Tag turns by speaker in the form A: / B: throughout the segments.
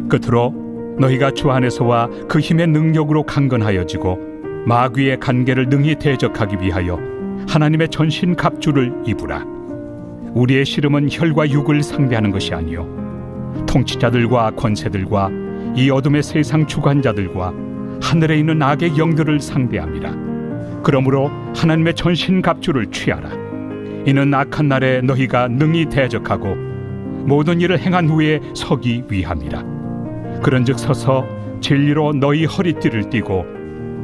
A: 끝으로 너희가 주 안에서와 그 힘의 능력으로 강건하여지고 마귀의 간계를 능히 대적하기 위하여 하나님의 전신 갑주를 입으라. 우리의 씨름은 혈과 육을 상대하는 것이 아니요 통치자들과 권세들과 이 어둠의 세상 주관자들과 하늘에 있는 악의 영들을 상대함이라. 그러므로 하나님의 전신 갑주를 취하라. 이는 악한 날에 너희가 능히 대적하고 모든 일을 행한 후에 서기 위함이라. 그런즉 서서 진리로 너희 허리띠를 띠고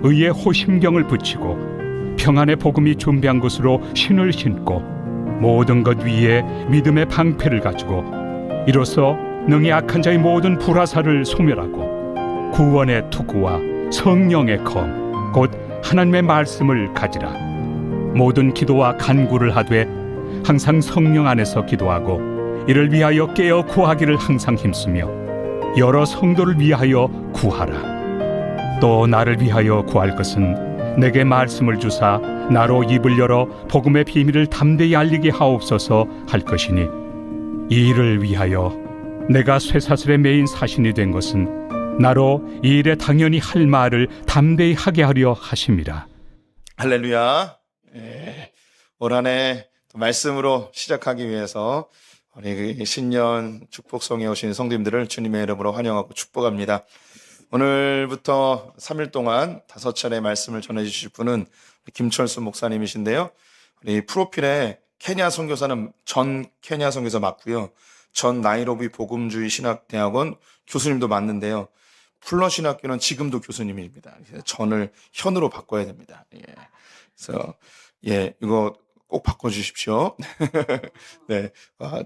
A: 의의 호심경을 붙이고 평안의 복음이 준비한 것으로 신을 신고 모든 것 위에 믿음의 방패를 가지고 이로써 능히 악한 자의 모든 불화살을 소멸하고 구원의 투구와 성령의 검 곧 하나님의 말씀을 가지라. 모든 기도와 간구를 하되 항상 성령 안에서 기도하고 이를 위하여 깨어 구하기를 항상 힘쓰며 여러 성도를 위하여 구하라. 또 나를 위하여 구할 것은 내게 말씀을 주사 나로 입을 열어 복음의 비밀을 담대히 알리게 하옵소서 할 것이니 이 일을 위하여 내가 쇠사슬에 매인 사신이 된 것은 나로 이 일에 당연히 할 말을 담대히 하게 하려 하심이라.
B: 할렐루야. 올 한 해 말씀으로 시작하기 위해서 우리 신년 축복성에 오신 성도님들을 주님의 이름으로 환영하고 축복합니다. 오늘부터 3일 동안 5차례 말씀을 전해주실 분은 김철수 목사님이신데요. 우리 프로필에 케냐 선교사는 전 케냐 선교사 맞고요. 전 나이로비 복음주의 신학대학원 교수님도 맞는데요. 풀러 신학교는 지금도 교수님입니다. 전을 현으로 바꿔야 됩니다. 그래서 이거 꼭 바꿔주십시오. 네,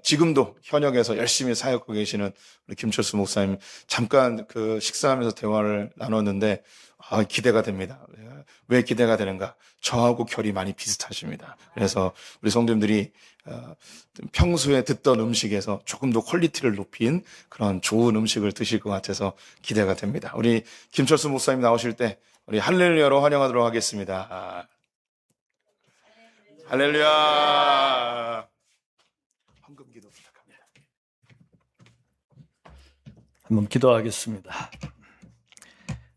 B: 지금도 현역에서 열심히 사역하고 계시는 우리 김철수 목사님 잠깐 그 식사하면서 대화를 나눴는데 기대가 됩니다. 왜 기대가 되는가? 저하고 결이 많이 비슷하십니다. 그래서 우리 성도님들이 평소에 듣던 음식에서 조금 더 퀄리티를 높인 그런 좋은 음식을 드실 것 같아서 기대가 됩니다. 우리 김철수 목사님 나오실 때 우리 할렐루야로 환영하도록 하겠습니다. 할렐루야. 헌금 기도 부탁합니다.
C: 한번 기도하겠습니다.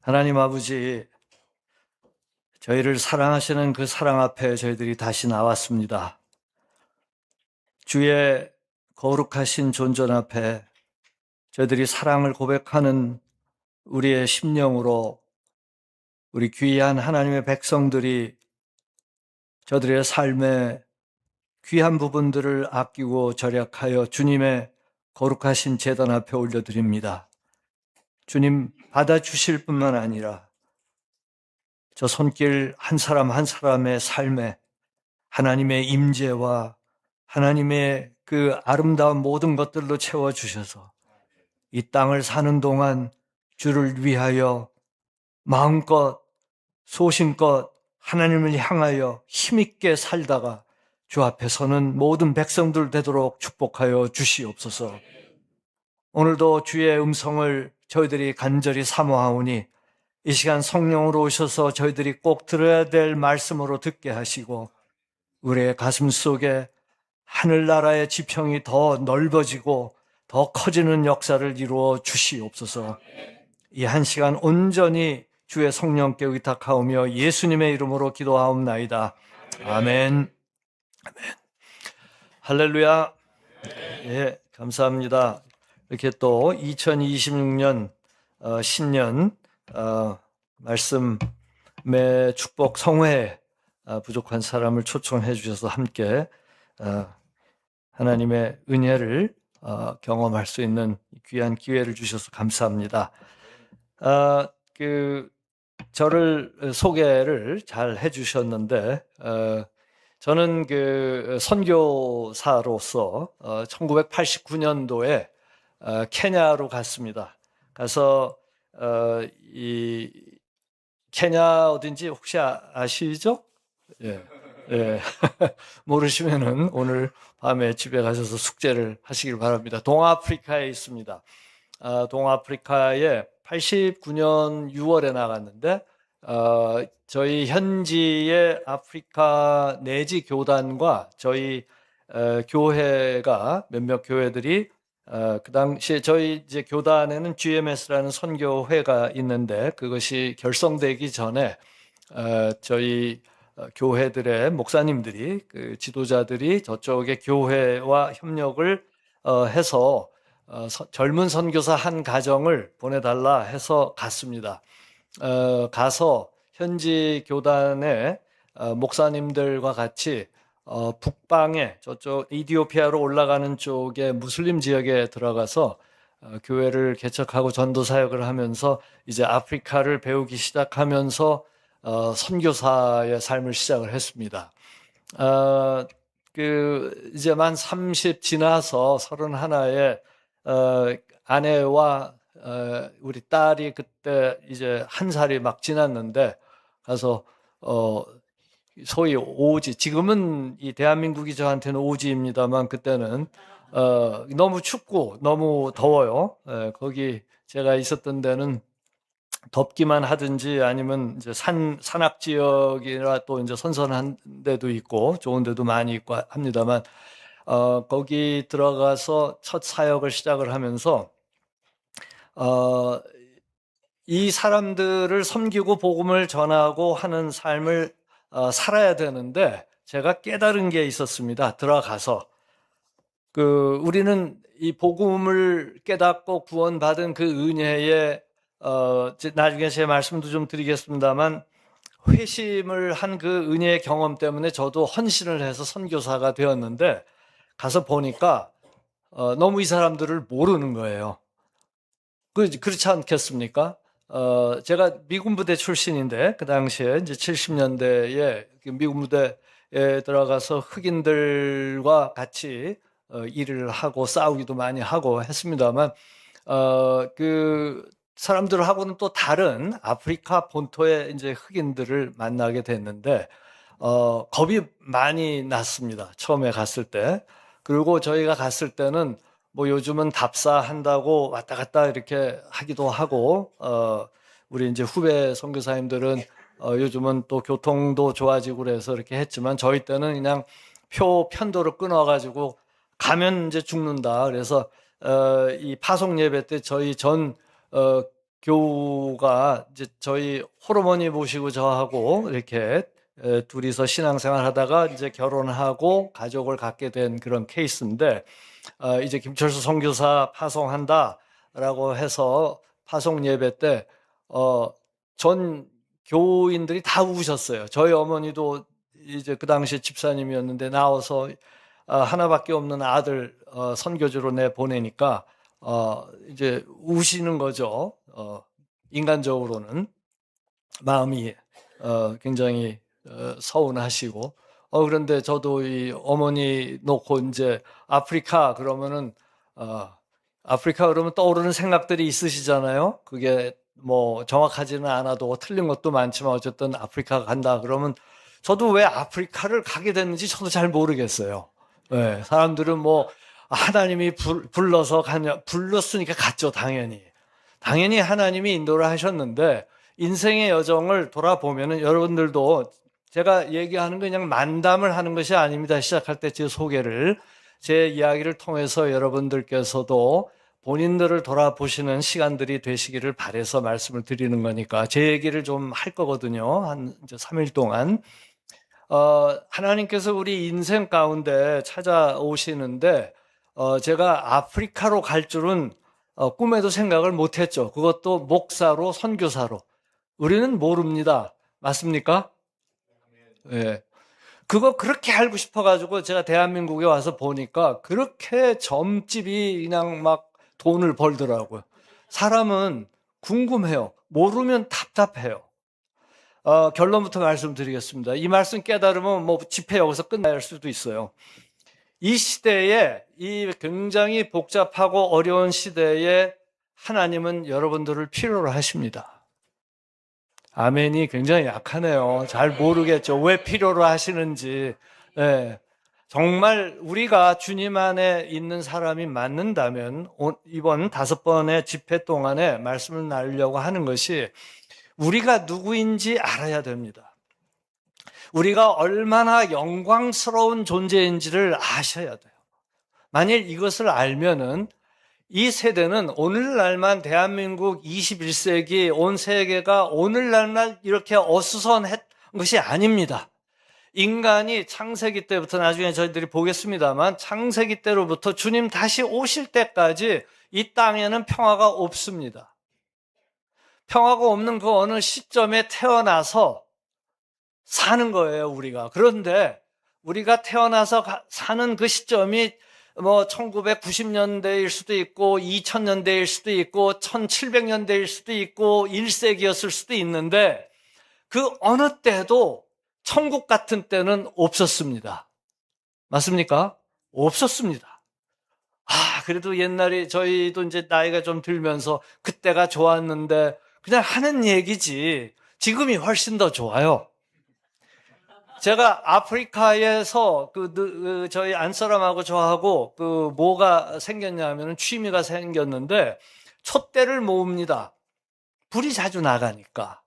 C: 하나님 아버지, 저희를 사랑하시는 그 사랑 앞에 저희들이 다시 나왔습니다. 주의 거룩하신 존전 앞에 저희들이 사랑을 고백하는 우리의 심령으로 우리 귀한 하나님의 백성들이 저들의 삶의 귀한 부분들을 아끼고 절약하여 주님의 거룩하신 제단 앞에 올려드립니다. 주님 받아주실 뿐만 아니라 저 손길 한 사람 한 사람의 삶에 하나님의 임재와 하나님의 그 아름다운 모든 것들로 채워주셔서 이 땅을 사는 동안 주를 위하여 마음껏 소신껏 하나님을 향하여 힘있게 살다가 주 앞에 서는 모든 백성들 되도록 축복하여 주시옵소서. 오늘도 주의 음성을 저희들이 간절히 사모하오니 이 시간 성령으로 오셔서 저희들이 꼭 들어야 될 말씀으로 듣게 하시고 우리의 가슴 속에 하늘나라의 지평이 더 넓어지고 더 커지는 역사를 이루어 주시옵소서. 이 한 시간 온전히 주의 성령께 의탁하오며 예수님의 이름으로 기도하옵나이다. 아멘. 아멘. 할렐루야. 예, 감사합니다. 이렇게 또 2026년 신년 말씀의 축복 성회에 부족한 사람을 초청해 주셔서 함께 하나님의 은혜를 경험할 수 있는 귀한 기회를 주셔서 감사합니다. 저를 소개를 잘 해주셨는데 저는 그 선교사로서 1989년도에 케냐로 갔습니다. 가서 이 케냐 어딘지 혹시 아시죠? 예. 예. 모르시면은 오늘 밤에 집에 가셔서 숙제를 하시길 바랍니다. 동아프리카에 있습니다. 동아프리카에 89년 6월에 나갔는데 저희 현지의 아프리카 내지 교단과 저희 교회가 몇몇 교회들이 그 당시에 저희 이제 교단에는 GMS라는 선교회가 있는데 그것이 결성되기 전에 저희 교회들의 목사님들이 그 지도자들이 저쪽의 교회와 협력을 해서 젊은 선교사 한 가정을 보내달라 해서 갔습니다. 가서 현지 교단의 목사님들과 같이 북방에 저쪽 이디오피아로 올라가는 쪽에 무슬림 지역에 들어가서 교회를 개척하고 전도 사역을 하면서 이제 아프리카를 배우기 시작하면서 선교사의 삶을 시작을 했습니다. 이제 만 30 지나서 31에 아내와 우리 딸이 그때 이제 1살이 막 지났는데 가서 소위 오지, 지금은 이 대한민국이 저한테는 오지입니다만 그때는 너무 춥고 너무 더워요. 거기 제가 있었던 데는 덥기만 하든지 아니면 이제 산악 지역이라 또 이제 선선한 데도 있고 좋은 데도 많이 있고 합니다만 거기 들어가서 첫 사역을 시작을 하면서 이 사람들을 섬기고 복음을 전하고 하는 삶을 살아야 되는데 제가 깨달은 게 있었습니다. 들어가서 우리는 이 복음을 깨닫고 구원받은 그 은혜에 나중에 제 말씀도 좀 드리겠습니다만 회심을 한 그 은혜의 경험 때문에 저도 헌신을 해서 선교사가 되었는데 가서 보니까 너무 이 사람들을 모르는 거예요. 그렇지 않겠습니까? 제가 미군 부대 출신인데 그 당시에 이제 70년대에 미군 부대에 들어가서 흑인들과 같이 일을 하고 싸우기도 많이 하고 했습니다만 그 사람들하고는 또 다른 아프리카 본토의 이제 흑인들을 만나게 됐는데 겁이 많이 났습니다. 처음에 갔을 때. 그리고 저희가 갔을 때는 뭐 요즘은 답사한다고 왔다 갔다 이렇게 하기도 하고 우리 이제 후배 선교사님들은 요즘은 또 교통도 좋아지고 그래서 이렇게 했지만 저희 때는 그냥 편도로 끊어가지고 가면 이제 죽는다. 그래서 이 파송 예배 때 저희 전 교우가 이제 저희 호르몬이 모시고 저하고 이렇게 둘이서 신앙생활 하다가 이제 결혼하고 가족을 갖게 된 그런 케이스인데 이제 김철수 선교사 파송한다라고 해서 파송 예배 때 전 교인들이 다 우셨어요. 저희 어머니도 이제 그 당시에 집사님이었는데 나와서 하나밖에 없는 아들 선교주로 내 보내니까 이제 우시는 거죠. 인간적으로는 마음이 굉장히 서운하시고 그런데 저도 이 어머니 놓고 이제 아프리카 그러면은 아프리카 그러면 떠오르는 생각들이 있으시잖아요. 그게 뭐 정확하지는 않아도 틀린 것도 많지만 어쨌든 아프리카 간다 그러면 저도 왜 아프리카를 가게 됐는지 저도 잘 모르겠어요. 네, 사람들은 뭐 하나님이 불러서 불렀으니까 갔죠. 당연히 하나님이 인도를 하셨는데 인생의 여정을 돌아보면은 여러분들도 제가 얘기하는 건 그냥 만담을 하는 것이 아닙니다. 시작할 때 제 소개를 제 이야기를 통해서 여러분들께서도 본인들을 돌아보시는 시간들이 되시기를 바라서 말씀을 드리는 거니까 제 얘기를 좀 할 거거든요. 한 이제 3일 동안. 하나님께서 우리 인생 가운데 찾아오시는데 제가 아프리카로 갈 줄은 꿈에도 생각을 못했죠. 그것도 목사로 선교사로. 우리는 모릅니다. 맞습니까? 네. 그거 그렇게 알고 싶어가지고 제가 대한민국에 와서 보니까 그렇게 점집이 그냥 막 돈을 벌더라고요. 사람은 궁금해요. 모르면 답답해요. 결론부터 말씀드리겠습니다. 이 말씀 깨달으면 뭐 집회 여기서 끝날 수도 있어요. 이 시대에 이 굉장히 복잡하고 어려운 시대에 하나님은 여러분들을 필요로 하십니다. 아멘이 굉장히 약하네요. 잘 모르겠죠. 왜 필요로 하시는지. 네. 정말 우리가 주님 안에 있는 사람이 맞는다면 이번 5번의 집회 동안에 말씀을 나누려고 하는 것이 우리가 누구인지 알아야 됩니다. 우리가 얼마나 영광스러운 존재인지를 아셔야 돼요. 만일 이것을 알면은 이 세대는 오늘날만 대한민국 21세기 온 세계가 오늘날만 이렇게 어수선한 것이 아닙니다. 인간이 창세기 때부터 나중에 저희들이 보겠습니다만 창세기 때로부터 주님 다시 오실 때까지 이 땅에는 평화가 없습니다. 평화가 없는 그 어느 시점에 태어나서 사는 거예요, 우리가. 그런데 우리가 태어나서 사는 그 시점이 뭐 1990년대일 수도 있고 2000년대일 수도 있고 1700년대일 수도 있고 1세기였을 수도 있는데 그 어느 때도 천국 같은 때는 없었습니다. 맞습니까? 없었습니다. 그래도 옛날에 저희도 이제 나이가 좀 들면서 그때가 좋았는데 그냥 하는 얘기지 지금이 훨씬 더 좋아요. 제가 아프리카에서 저희 안사람하고 저하고 뭐가 생겼냐면 취미가 생겼는데 촛대를 모읍니다. 불이 자주 나가니까.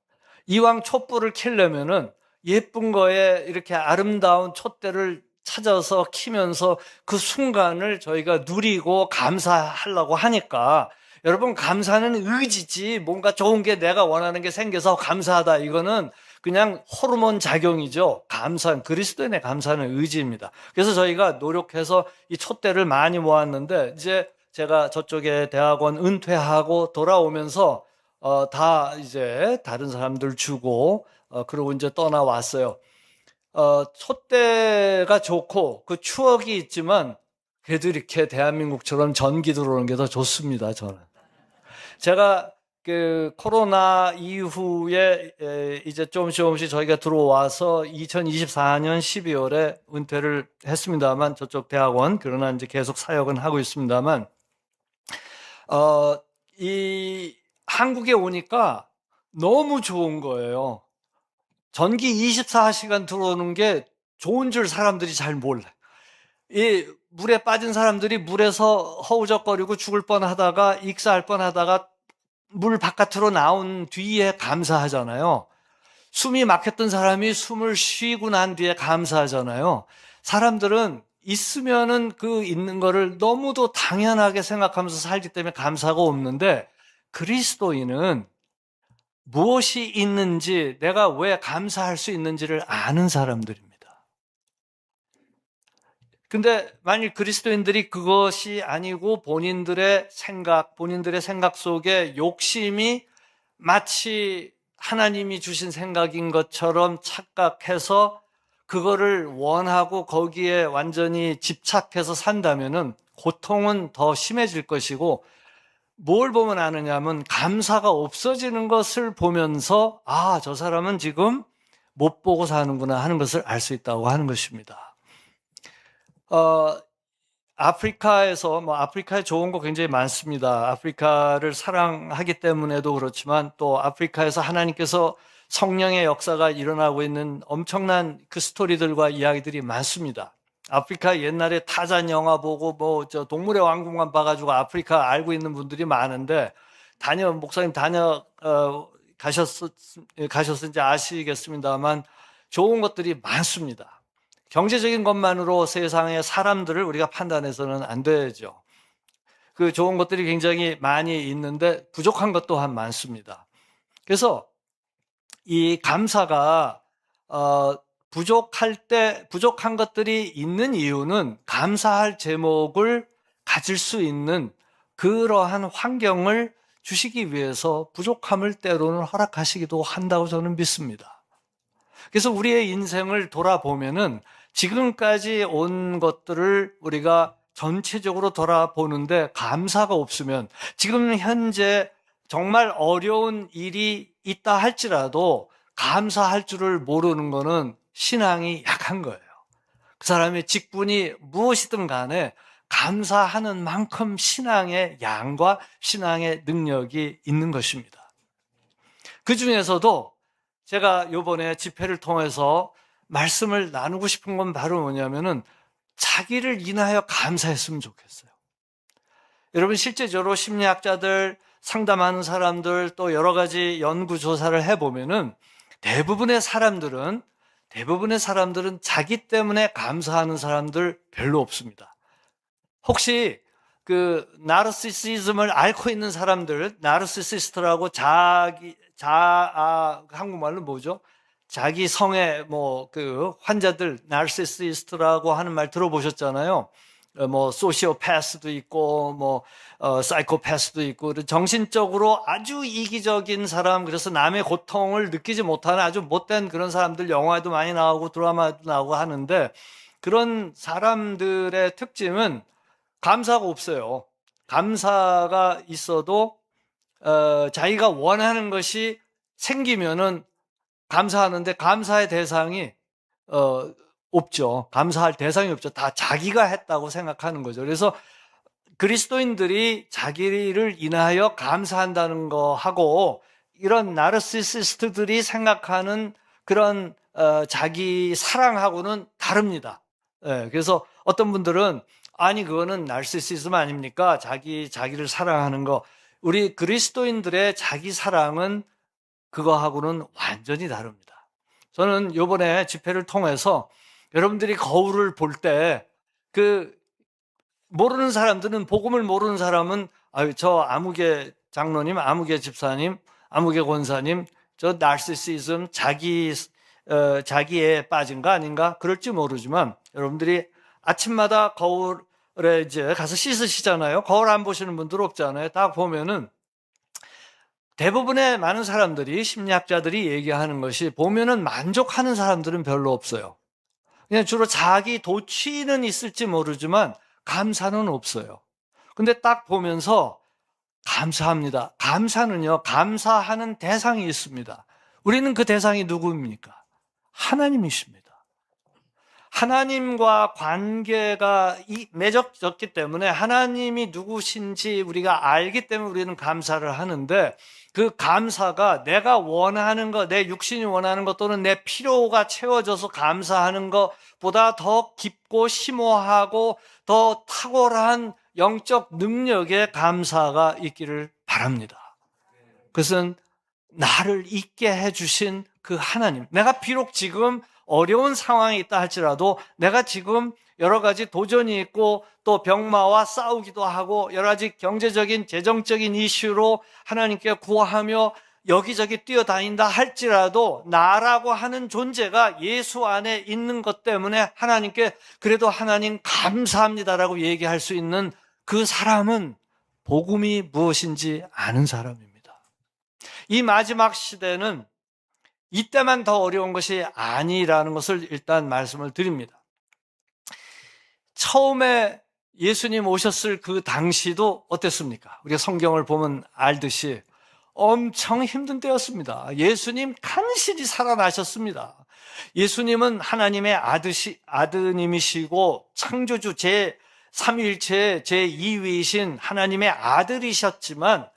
C: 이왕 촛불을 켜려면은 예쁜 거에 이렇게 아름다운 촛대를 찾아서 키면서 그 순간을 저희가 누리고 감사하려고 하니까 여러분 감사는 의지지 뭔가 좋은 게 내가 원하는 게 생겨서 감사하다 이거는 그냥 호르몬 작용이죠. 그리스도인의 감사는 의지입니다. 그래서 저희가 노력해서 이 촛대를 많이 모았는데 이제 제가 저쪽에 대학원 은퇴하고 돌아오면서 다 이제 다른 사람들 주고 그러고 이제 떠나왔어요. 촛대가 좋고 그 추억이 있지만 그래도 이렇게 대한민국처럼 전기 들어오는 게 더 좋습니다, 저는. 제가 코로나 이후에 이제 조금씩 저희가 들어와서 2024년 12월에 은퇴를 했습니다만 저쪽 대학원 그러나 이제 계속 사역은 하고 있습니다만 이 한국에 오니까 너무 좋은 거예요. 전기 24시간 들어오는 게 좋은 줄 사람들이 잘 몰라요. 이 물에 빠진 사람들이 물에서 허우적거리고 죽을 뻔하다가 익사할 뻔하다가 물 바깥으로 나온 뒤에 감사하잖아요. 숨이 막혔던 사람이 숨을 쉬고 난 뒤에 감사하잖아요. 사람들은 있으면은 그 있는 거를 너무도 당연하게 생각하면서 살기 때문에 감사가 없는데 그리스도인은 무엇이 있는지 내가 왜 감사할 수 있는지를 아는 사람들입니다. 근데 만일 그리스도인들이 그것이 아니고 본인들의 생각 속에 욕심이 마치 하나님이 주신 생각인 것처럼 착각해서 그거를 원하고 거기에 완전히 집착해서 산다면은 고통은 더 심해질 것이고 뭘 보면 아느냐면 감사가 없어지는 것을 보면서 저 사람은 지금 못 보고 사는구나 하는 것을 알 수 있다고 하는 것입니다. 아프리카에서 아프리카에 좋은 거 굉장히 많습니다. 아프리카를 사랑하기 때문에도 그렇지만 또 아프리카에서 하나님께서 성령의 역사가 일어나고 있는 엄청난 그 스토리들과 이야기들이 많습니다. 아프리카 옛날에 타잔 영화 보고 동물의 왕국만 봐가지고 아프리카 알고 있는 분들이 많은데 목사님 가셨는지 아시겠습니다만 좋은 것들이 많습니다. 경제적인 것만으로 세상의 사람들을 우리가 판단해서는 안 되죠. 그 좋은 것들이 굉장히 많이 있는데 부족한 것 또한 많습니다. 그래서 이 감사가 부족한 것들이 있는 이유는 감사할 제목을 가질 수 있는 그러한 환경을 주시기 위해서 부족함을 때로는 허락하시기도 한다고 저는 믿습니다. 그래서 우리의 인생을 돌아보면은 지금까지 온 것들을 우리가 전체적으로 돌아보는데 감사가 없으면 지금 현재 정말 어려운 일이 있다 할지라도 감사할 줄을 모르는 거는 신앙이 약한 거예요. 그 사람의 직분이 무엇이든 간에 감사하는 만큼 신앙의 양과 신앙의 능력이 있는 것입니다. 그 중에서도 제가 이번에 집회를 통해서 말씀을 나누고 싶은 건 바로 뭐냐면은 자기를 인하여 감사했으면 좋겠어요. 여러분 실제적으로 심리학자들, 상담하는 사람들 또 여러 가지 연구 조사를 해보면은 대부분의 사람들은 자기 때문에 감사하는 사람들 별로 없습니다. 혹시 그 나르시시즘을 앓고 있는 사람들, 나르시시스트라고 한국말로 뭐죠? 자기 성의 그 환자들, 나르시시스트라고 하는 말 들어보셨잖아요. 소시오패스도 있고 사이코패스도 있고, 정신적으로 아주 이기적인 사람, 그래서 남의 고통을 느끼지 못하는 아주 못된 그런 사람들, 영화에도 많이 나오고 드라마도 나오고 하는데, 그런 사람들의 특징은 감사가 없어요. 감사가 있어도 자기가 원하는 것이 생기면은 감사하는데, 감사의 대상이 없죠. 감사할 대상이 없죠. 다 자기가 했다고 생각하는 거죠. 그래서 그리스도인들이 자기를 인하여 감사한다는 거하고, 이런 나르시시스트들이 생각하는 그런 자기 사랑하고는 다릅니다. 그래서 어떤 분들은 아니 그거는 나르시시즘 아닙니까? 자기를 사랑하는 거. 우리 그리스도인들의 자기 사랑은 그거하고는 완전히 다릅니다. 저는 이번에 집회를 통해서 여러분들이 거울을 볼 때 모르는 사람들은, 복음을 모르는 사람은 저 아무개 장로님, 아무개 집사님, 아무개 권사님, 저 나르시시즘, 자기에 빠진 거 아닌가? 그럴지 모르지만, 여러분들이 아침마다 거울에 이제 가서 씻으시잖아요. 거울 안 보시는 분들 없잖아요. 딱 보면은 대부분의 많은 사람들이, 심리학자들이 얘기하는 것이, 보면은 만족하는 사람들은 별로 없어요. 그냥 주로 자기 도취는 있을지 모르지만 감사는 없어요. 근데 딱 보면서 감사합니다. 감사는요, 감사하는 대상이 있습니다. 우리는 그 대상이 누구입니까? 하나님이십니다. 하나님과 관계가 맺어졌기 때문에, 하나님이 누구신지 우리가 알기 때문에 우리는 감사를 하는데, 그 감사가 내가 원하는 것, 내 육신이 원하는 것, 또는 내 필요가 채워져서 감사하는 것보다 더 깊고 심오하고 더 탁월한 영적 능력의 감사가 있기를 바랍니다. 그것은 나를 있게 해주신 그 하나님, 내가 비록 지금 어려운 상황이 있다 할지라도, 내가 지금 여러 가지 도전이 있고 또 병마와 싸우기도 하고 여러 가지 경제적인, 재정적인 이슈로 하나님께 구하며 여기저기 뛰어다닌다 할지라도, 나라고 하는 존재가 예수 안에 있는 것 때문에 하나님께 그래도 하나님 감사합니다라고 얘기할 수 있는 그 사람은 복음이 무엇인지 아는 사람입니다. 이 마지막 시대는 이때만 더 어려운 것이 아니라는 것을 일단 말씀을 드립니다. 처음에 예수님 오셨을 그 당시도 어땠습니까? 우리가 성경을 보면 알듯이 엄청 힘든 때였습니다. 예수님 간신히 살아나셨습니다. 예수님은 하나님의 아드님이시고 창조주 제3일체 제2위이신 하나님의 아들이셨지만,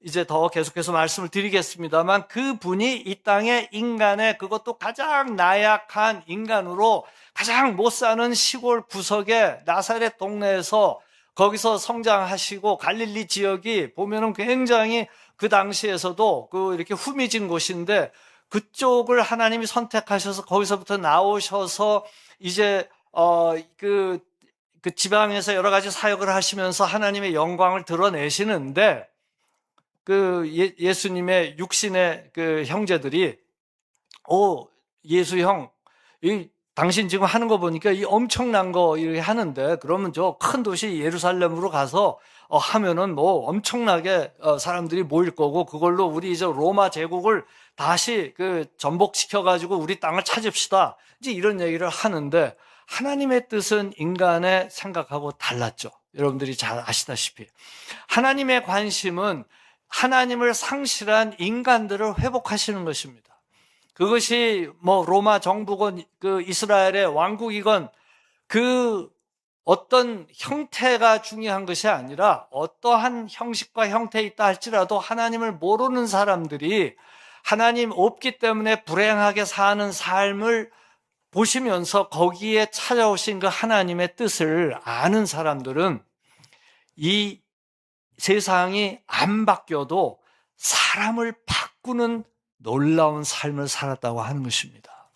C: 이제 더 계속해서 말씀을 드리겠습니다만, 그분이 이 땅에 인간의, 그것도 가장 나약한 인간으로 가장 못 사는 시골 구석에 나사렛 동네에서 거기서 성장하시고, 갈릴리 지역이 보면은 굉장히 그 당시에서도 이렇게 후미진 곳인데, 그쪽을 하나님이 선택하셔서 거기서부터 나오셔서 이제 그 지방에서 여러 가지 사역을 하시면서 하나님의 영광을 드러내시는데, 예수님의 육신의 형제들이, 예수 형, 당신 지금 하는 거 보니까 이 엄청난 거 이렇게 하는데, 그러면 저 큰 도시 예루살렘으로 가서 하면은 엄청나게 사람들이 모일 거고, 그걸로 우리 이제 로마 제국을 다시 전복시켜가지고 우리 땅을 찾읍시다. 이제 이런 얘기를 하는데, 하나님의 뜻은 인간의 생각하고 달랐죠. 여러분들이 잘 아시다시피. 하나님의 관심은 하나님을 상실한 인간들을 회복하시는 것입니다. 그것이 로마 정부건 이스라엘의 왕국이건 어떤 형태가 중요한 것이 아니라, 어떠한 형식과 형태에 있다 할지라도 하나님을 모르는 사람들이 하나님 없기 때문에 불행하게 사는 삶을 보시면서 거기에 찾아오신 그 하나님의 뜻을 아는 사람들은 이 세상이 안 바뀌어도 사람을 바꾸는 놀라운 삶을 살았다고 하는 것입니다.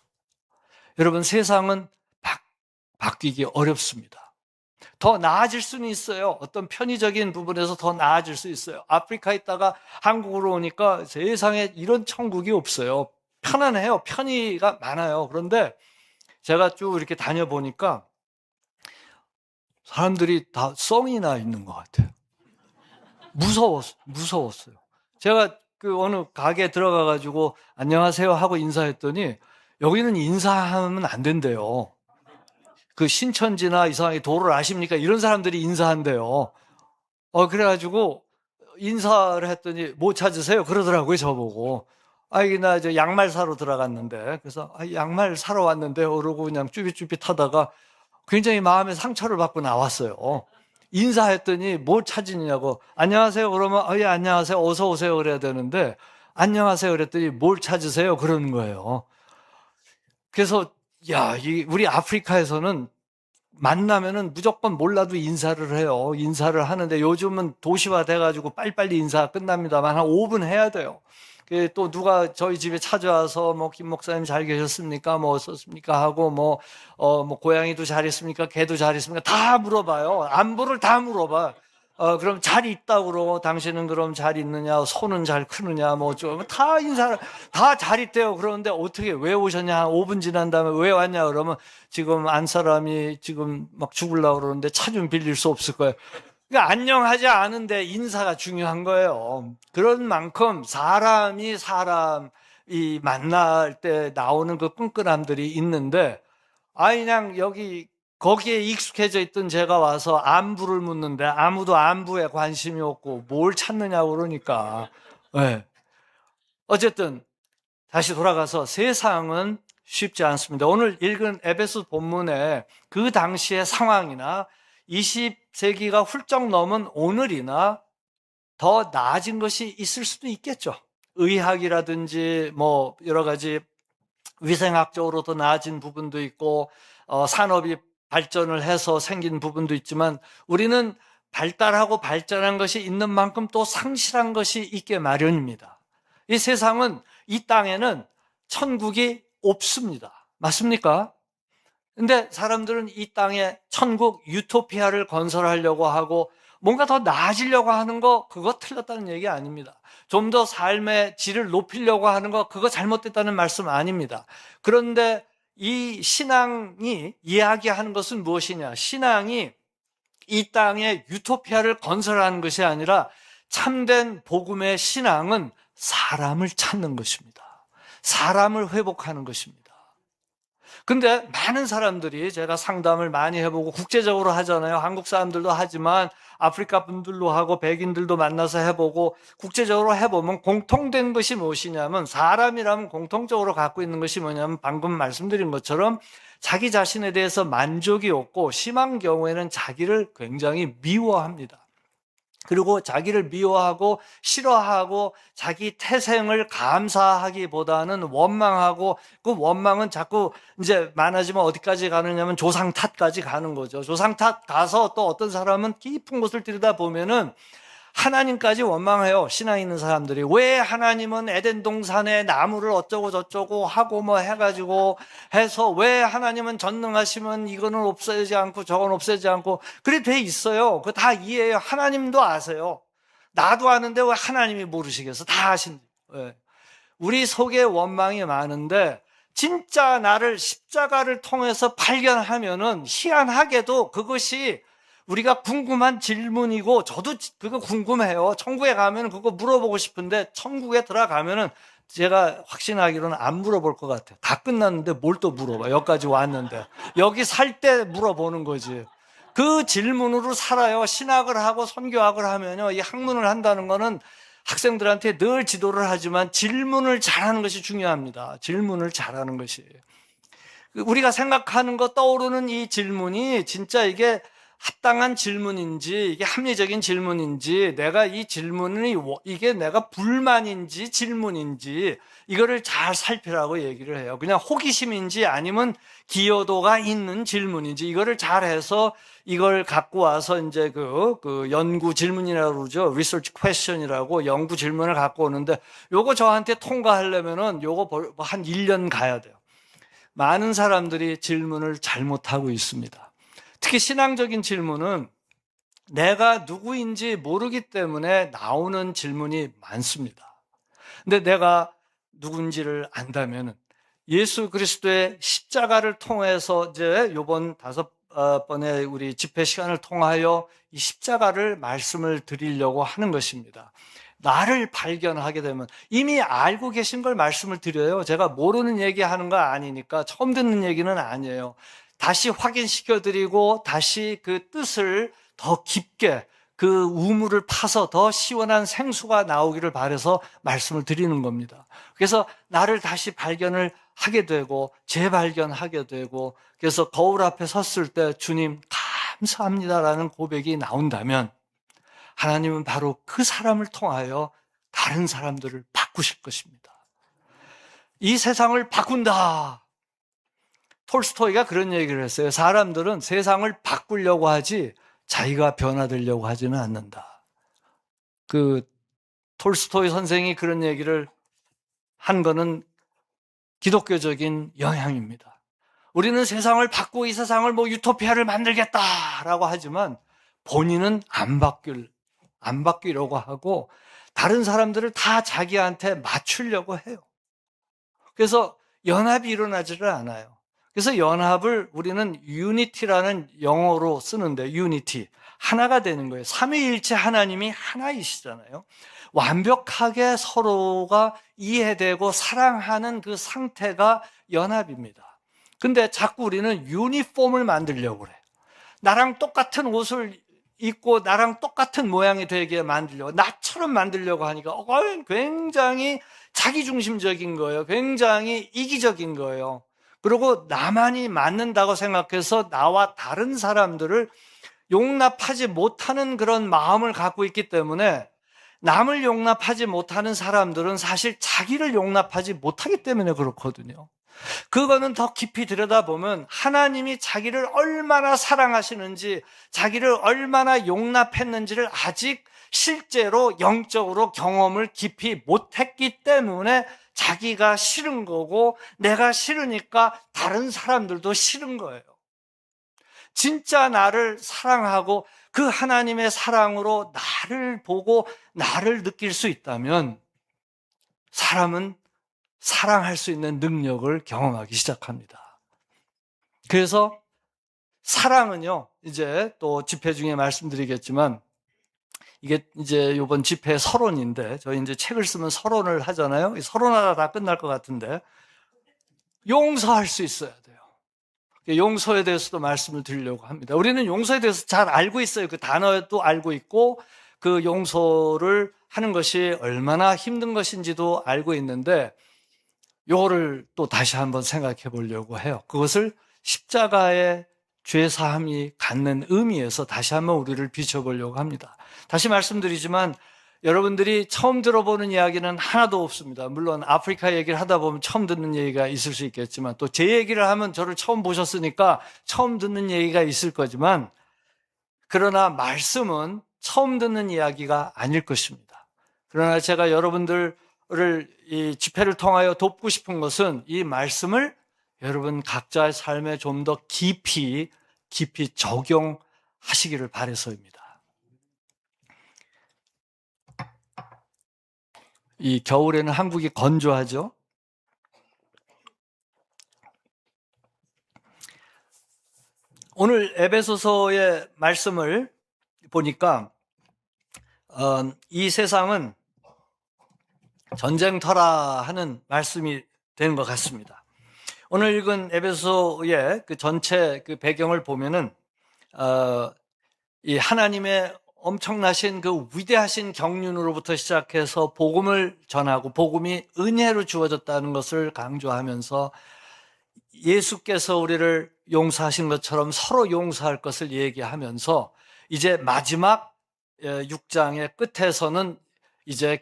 C: 여러분, 세상은 바뀌기 어렵습니다. 더 나아질 수는 있어요. 어떤 편의적인 부분에서 더 나아질 수 있어요. 아프리카에 있다가 한국으로 오니까 세상에 이런 천국이 없어요. 편안해요. 편의가 많아요. 그런데 제가 쭉 이렇게 다녀보니까 사람들이 다 썽이 나 있는 것 같아요. 무서웠어요. 제가 그 어느 가게에 들어가가지고 안녕하세요 하고 인사했더니 여기는 인사하면 안 된대요. 그 신천지나 이상하게 도를 아십니까? 이런 사람들이 인사한대요. 그래가지고 인사를 했더니 뭐 찾으세요? 그러더라고요, 저보고. 이게 나 이제 양말 사러 들어갔는데, 그래서 양말 사러 왔는데, 그러고 그냥 쭈삣쭈삣 하다가 굉장히 마음에 상처를 받고 나왔어요. 인사했더니 뭘 찾으냐고. 안녕하세요. 그러면, 예, 안녕하세요. 어서 오세요. 그래야 되는데, 안녕하세요. 그랬더니 뭘 찾으세요? 그러는 거예요. 그래서, 우리 아프리카에서는 만나면은 무조건 몰라도 인사를 해요. 인사를 하는데 요즘은 도시화 돼가지고 빨리빨리 인사가 끝납니다만 한 5분 해야 돼요. 또 누가 저희 집에 찾아와서 김 목사님 잘 계셨습니까? 뭐 어떻습니까? 하고 고양이도 잘 있습니까? 개도 잘 있습니까? 다 물어봐요. 안부를 다 물어봐. 그럼 잘 있다고 그러고, 당신은 그럼 잘 있느냐? 손은 잘 크느냐? 다 인사를, 다 잘 있대요. 그런데 어떻게, 왜 오셨냐? 한 5분 지난 다음에 왜 왔냐? 그러면 지금 안 사람이 지금 막 죽으려고 그러는데 차 좀 빌릴 수 없을 거예요. 그러니까 안녕하지 않은데 인사가 중요한 거예요. 그런 만큼 사람이 만날 때 나오는 그 끈끈함들이 있는데, 그냥 거기에 익숙해져 있던 제가 와서 안부를 묻는데 아무도 안부에 관심이 없고 뭘 찾느냐고 그러니까. 네. 어쨌든 다시 돌아가서 세상은 쉽지 않습니다. 오늘 읽은 에베소 본문에 그 당시의 상황이나 20세기가 훌쩍 넘은 오늘이나 더 나아진 것이 있을 수도 있겠죠. 의학이라든지 여러 가지 위생학적으로 더 나아진 부분도 있고, 산업이 발전을 해서 생긴 부분도 있지만, 우리는 발달하고 발전한 것이 있는 만큼 또 상실한 것이 있게 마련입니다. 이 세상은, 이 땅에는 천국이 없습니다. 맞습니까? 근데 사람들은 이 땅에 천국, 유토피아를 건설하려고 하고 뭔가 더 나아지려고 하는 거, 그거 틀렸다는 얘기 아닙니다. 좀 더 삶의 질을 높이려고 하는 거, 그거 잘못됐다는 말씀 아닙니다. 그런데 이 신앙이 이야기하는 것은 무엇이냐? 신앙이 이 땅에 유토피아를 건설하는 것이 아니라 참된 복음의 신앙은 사람을 찾는 것입니다. 사람을 회복하는 것입니다. 근데 많은 사람들이, 제가 상담을 많이 해보고 국제적으로 하잖아요. 한국 사람들도 하지만 아프리카 분들도 하고 백인들도 만나서 해보고 국제적으로 해보면 공통된 것이 무엇이냐면, 사람이라면 공통적으로 갖고 있는 것이 뭐냐면 방금 말씀드린 것처럼 자기 자신에 대해서 만족이 없고, 심한 경우에는 자기를 굉장히 미워합니다. 그리고 자기를 미워하고 싫어하고 자기 태생을 감사하기보다는 원망하고, 그 원망은 자꾸 이제 많아지면 어디까지 가느냐면 조상 탓까지 가는 거죠. 조상 탓 가서 또 어떤 사람은 깊은 곳을 들여다보면은 하나님까지 원망해요. 신앙 있는 사람들이. 왜 하나님은 에덴 동산에 나무를 어쩌고 저쩌고 하고 해가지고 해서, 왜 하나님은 전능하시면 이거는 없애지 않고 저건 없애지 않고, 그래 돼 있어요. 그거 다 이해해요. 하나님도 아세요. 나도 아는데 왜 하나님이 모르시겠어? 다 아신데. 왜? 우리 속에 원망이 많은데 진짜 나를 십자가를 통해서 발견하면은 희한하게도 그것이 우리가 궁금한 질문이고, 저도 그거 궁금해요. 천국에 가면 그거 물어보고 싶은데 천국에 들어가면은 제가 확신하기로는 안 물어볼 것 같아요. 다 끝났는데 뭘 또 물어봐. 여기까지 왔는데. 여기 살 때 물어보는 거지. 그 질문으로 살아요. 신학을 하고 선교학을 하면요, 이 학문을 한다는 거는 학생들한테 늘 지도를 하지만 질문을 잘하는 것이 중요합니다. 질문을 잘하는 것이. 우리가 생각하는 거, 떠오르는 이 질문이 진짜 이게 합당한 질문인지, 이게 합리적인 질문인지, 내가 이 질문이 이게 내가 불만인지 질문인지, 이거를 잘 살피라고 얘기를 해요. 그냥 호기심인지 아니면 기여도가 있는 질문인지, 이거를 잘해서 이걸 갖고 와서 이제 그 연구 질문이라고 그러죠. research question이라고 연구 질문을 갖고 오는데, 요거 저한테 통과하려면은 요거 한 1년 가야 돼요. 많은 사람들이 질문을 잘못하고 있습니다. 특히 신앙적인 질문은 내가 누구인지 모르기 때문에 나오는 질문이 많습니다. 근데 내가 누군지를 안다면 예수 그리스도의 십자가를 통해서 이제 요번 5번의 우리 집회 시간을 통하여 이 십자가를 말씀을 드리려고 하는 것입니다. 나를 발견하게 되면 이미 알고 계신 걸 말씀을 드려요. 제가 모르는 얘기하는 거 아니니까 처음 듣는 얘기는 아니에요. 다시 확인시켜 드리고 다시 그 뜻을 더 깊게 그 우물을 파서 더 시원한 생수가 나오기를 바라서 말씀을 드리는 겁니다. 그래서 나를 다시 발견을 하게 되고 재발견하게 되고 그래서 거울 앞에 섰을 때 주님 감사합니다라는 고백이 나온다면 하나님은 바로 그 사람을 통하여 다른 사람들을 바꾸실 것입니다. 이 세상을 바꾼다. 톨스토이가 그런 얘기를 했어요. 사람들은 세상을 바꾸려고 하지 자기가 변화되려고 하지는 않는다. 그 톨스토이 선생이 그런 얘기를 한 거는 기독교적인 영향입니다. 우리는 세상을 바꾸고 이 세상을 유토피아를 만들겠다라고 하지만 본인은 안 바뀌려고 하고 다른 사람들을 다 자기한테 맞추려고 해요. 그래서 연합이 일어나지를 않아요. 그래서 연합을 우리는 유니티라는 영어로 쓰는데 유니티, 하나가 되는 거예요. 삼위일체 하나님이 하나이시잖아요. 완벽하게 서로가 이해되고 사랑하는 그 상태가 연합입니다. 근데 자꾸 우리는 유니폼을 만들려고 그래요. 나랑 똑같은 옷을 입고 나랑 똑같은 모양이 되게 만들려고, 나처럼 만들려고 하니까 굉장히 자기중심적인 거예요. 굉장히 이기적인 거예요. 그리고 나만이 맞는다고 생각해서 나와 다른 사람들을 용납하지 못하는 그런 마음을 갖고 있기 때문에 남을 용납하지 못하는 사람들은 사실 자기를 용납하지 못하기 때문에 그렇거든요. 그거는 더 깊이 들여다보면 하나님이 자기를 얼마나 사랑하시는지, 자기를 얼마나 용납했는지를 아직 실제로 영적으로 경험을 깊이 못했기 때문에 자기가 싫은 거고, 내가 싫으니까 다른 사람들도 싫은 거예요. 진짜 나를 사랑하고 그 하나님의 사랑으로 나를 보고 나를 느낄 수 있다면 사람은 사랑할 수 있는 능력을 경험하기 시작합니다. 그래서 사랑은요, 이제 또 집회 중에 말씀드리겠지만 이게 이제 이번 집회 서론인데 저희 이제 책을 쓰면 서론을 하잖아요. 이 서론하다 다 끝날 것 같은데 용서할 수 있어야 돼요. 용서에 대해서도 말씀을 드리려고 합니다. 우리는 용서에 대해서 잘 알고 있어요. 그 단어도 알고 있고 그 용서를 하는 것이 얼마나 힘든 것인지도 알고 있는데 이거를 또 다시 한번 생각해 보려고 해요. 그것을 십자가의 죄사함이 갖는 의미에서 다시 한번 우리를 비춰보려고 합니다. 다시 말씀드리지만 여러분들이 처음 들어보는 이야기는 하나도 없습니다. 물론 아프리카 얘기를 하다 보면 처음 듣는 얘기가 있을 수 있겠지만 또 제 얘기를 하면 저를 처음 보셨으니까 처음 듣는 얘기가 있을 거지만 그러나 말씀은 처음 듣는 이야기가 아닐 것입니다. 그러나 제가 여러분들을 이 집회를 통하여 돕고 싶은 것은 이 말씀을 여러분 각자의 삶에 좀 더 깊이 적용하시기를 바라서입니다. 이 겨울에는 한국이 건조하죠. 오늘 에베소서의 말씀을 보니까 이 세상은 전쟁터라 하는 말씀이 되는 것 같습니다. 오늘 읽은 에베소의 그 전체 그 배경을 보면은 이 하나님의 엄청나신 그 위대하신 경륜으로부터 시작해서 복음을 전하고 복음이 은혜로 주어졌다는 것을 강조하면서 예수께서 우리를 용서하신 것처럼 서로 용서할 것을 얘기하면서 이제 마지막 6장의 끝에서는 이제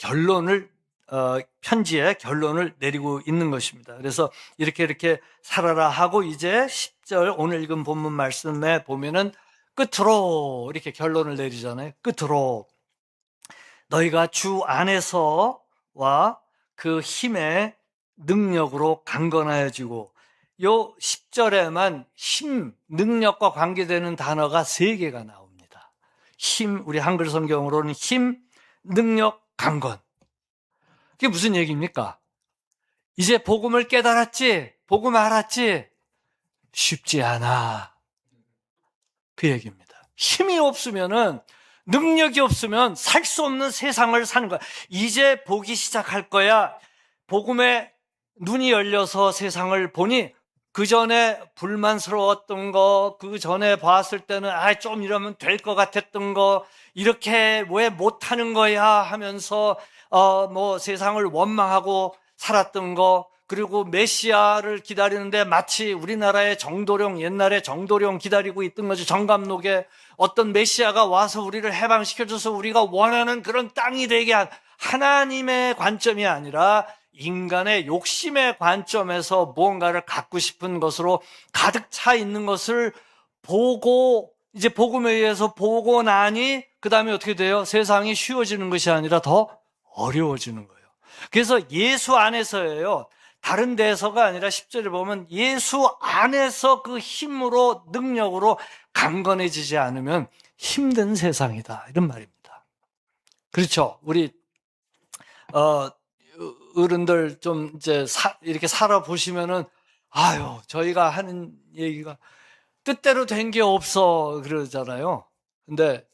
C: 편지의 결론을 내리고 있는 것입니다. 그래서 이렇게 살아라 하고 이제 10절 오늘 읽은 본문 말씀에 보면은 끝으로 이렇게 결론을 내리잖아요. 끝으로 너희가 주 안에서와 그 힘의 능력으로 강건하여지고 요 10절에만 힘, 능력과 관계되는 단어가 3개가 나옵니다. 힘, 우리 한글 성경으로는 힘, 능력, 강건. 그게 무슨 얘기입니까? 이제 복음을 깨달았지? 복음 알았지? 쉽지 않아. 그 얘기입니다. 힘이 없으면은, 능력이 없으면 살 수 없는 세상을 사는 거야. 이제 보기 시작할 거야. 복음에 눈이 열려서 세상을 보니 그 전에 불만스러웠던 거, 그 전에 봤을 때는 좀 이러면 될 것 같았던 거, 이렇게 왜 못하는 거야 하면서 세상을 원망하고 살았던 거, 그리고 메시아를 기다리는데 마치 우리나라의 정도령, 옛날에 정도령 기다리고 있던 거죠. 정감록에 어떤 메시아가 와서 우리를 해방시켜줘서 우리가 원하는 그런 땅이 되게 한 하나님의 관점이 아니라 인간의 욕심의 관점에서 무언가를 갖고 싶은 것으로 가득 차 있는 것을 보고, 이제 복음에 의해서 보고 나니 그 다음에 어떻게 돼요? 세상이 쉬워지는 것이 아니라 더 어려워지는 거예요. 그래서 예수 안에서예요. 다른 데서가 아니라 10절에 보면 예수 안에서 그 힘으로, 능력으로 강건해지지 않으면 힘든 세상이다, 이런 말입니다. 그렇죠? 우리 어른들 좀 이제 이렇게 살아보시면은, 저희가 하는 얘기가 뜻대로 된 게 없어 그러잖아요. 근데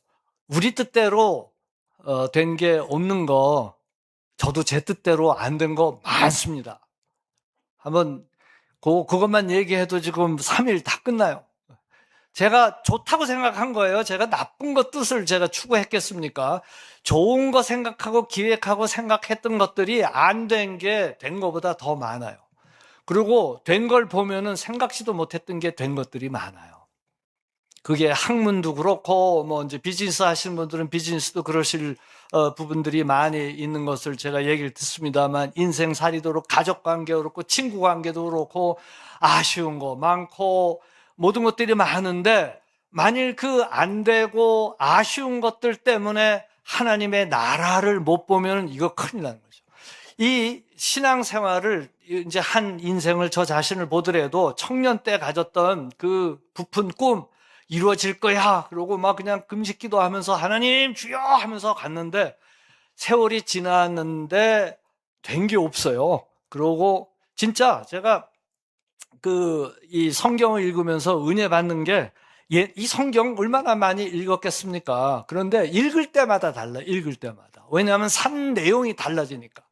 C: 우리 뜻대로 된 게 없는 거, 저도 제 뜻대로 안 된 거 많습니다. 한번 그것만 얘기해도 지금 3일 다 끝나요. 제가 좋다고 생각한 거예요. 제가 나쁜 것 뜻을 제가 추구했겠습니까? 좋은 거 생각하고 기획하고 생각했던 것들이 안 된 게 된 것보다 더 많아요. 그리고 된 걸 보면은 생각지도 못했던 게 된 것들이 많아요. 그게 학문도 그렇고, 이제 비즈니스 하시는 분들은 비즈니스도 그러실 부분들이 많이 있는 것을 제가 얘기를 듣습니다만, 인생살이도 그렇고, 가족관계도 그렇고, 친구관계도 그렇고, 아쉬운 거 많고, 모든 것들이 많은데, 만일 그 안 되고 아쉬운 것들 때문에 하나님의 나라를 못 보면 이거 큰일 나는 거죠. 이 신앙생활을 이제 한 인생을 저 자신을 보더라도 청년 때 가졌던 그 부푼 꿈 이루어질 거야. 그러고 막 그냥 금식기도 하면서 하나님 주여 하면서 갔는데 세월이 지났는데 된 게 없어요. 그러고 진짜 제가 이 성경을 읽으면서 은혜 받는 게, 이 성경 얼마나 많이 읽었겠습니까? 그런데 읽을 때마다 달라, 읽을 때마다. 왜냐하면 산 내용이 달라지니까.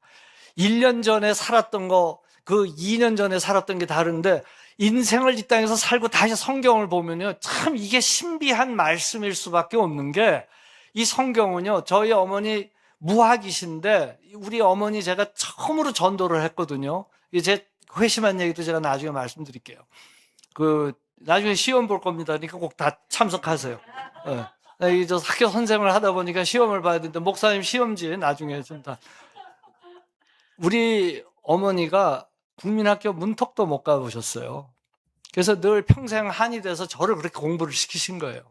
C: 1년 전에 살았던 거, 2년 전에 살았던 게 다른데, 인생을 이 땅에서 살고 다시 성경을 보면요, 참 이게 신비한 말씀일 수밖에 없는 게, 이 성경은요, 저희 어머니 무학이신데, 우리 어머니 제가 처음으로 전도를 했거든요. 제 회심한 얘기도 제가 나중에 말씀드릴게요. 나중에 시험 볼 겁니다. 그러니까 꼭 다 참석하세요. 저 학교 선생을 하다 보니까 시험을 봐야 되는데, 목사님 시험지 나중에 좀 다. 우리 어머니가 국민학교 문턱도 못 가보셨어요. 그래서 늘 평생 한이 돼서 저를 그렇게 공부를 시키신 거예요.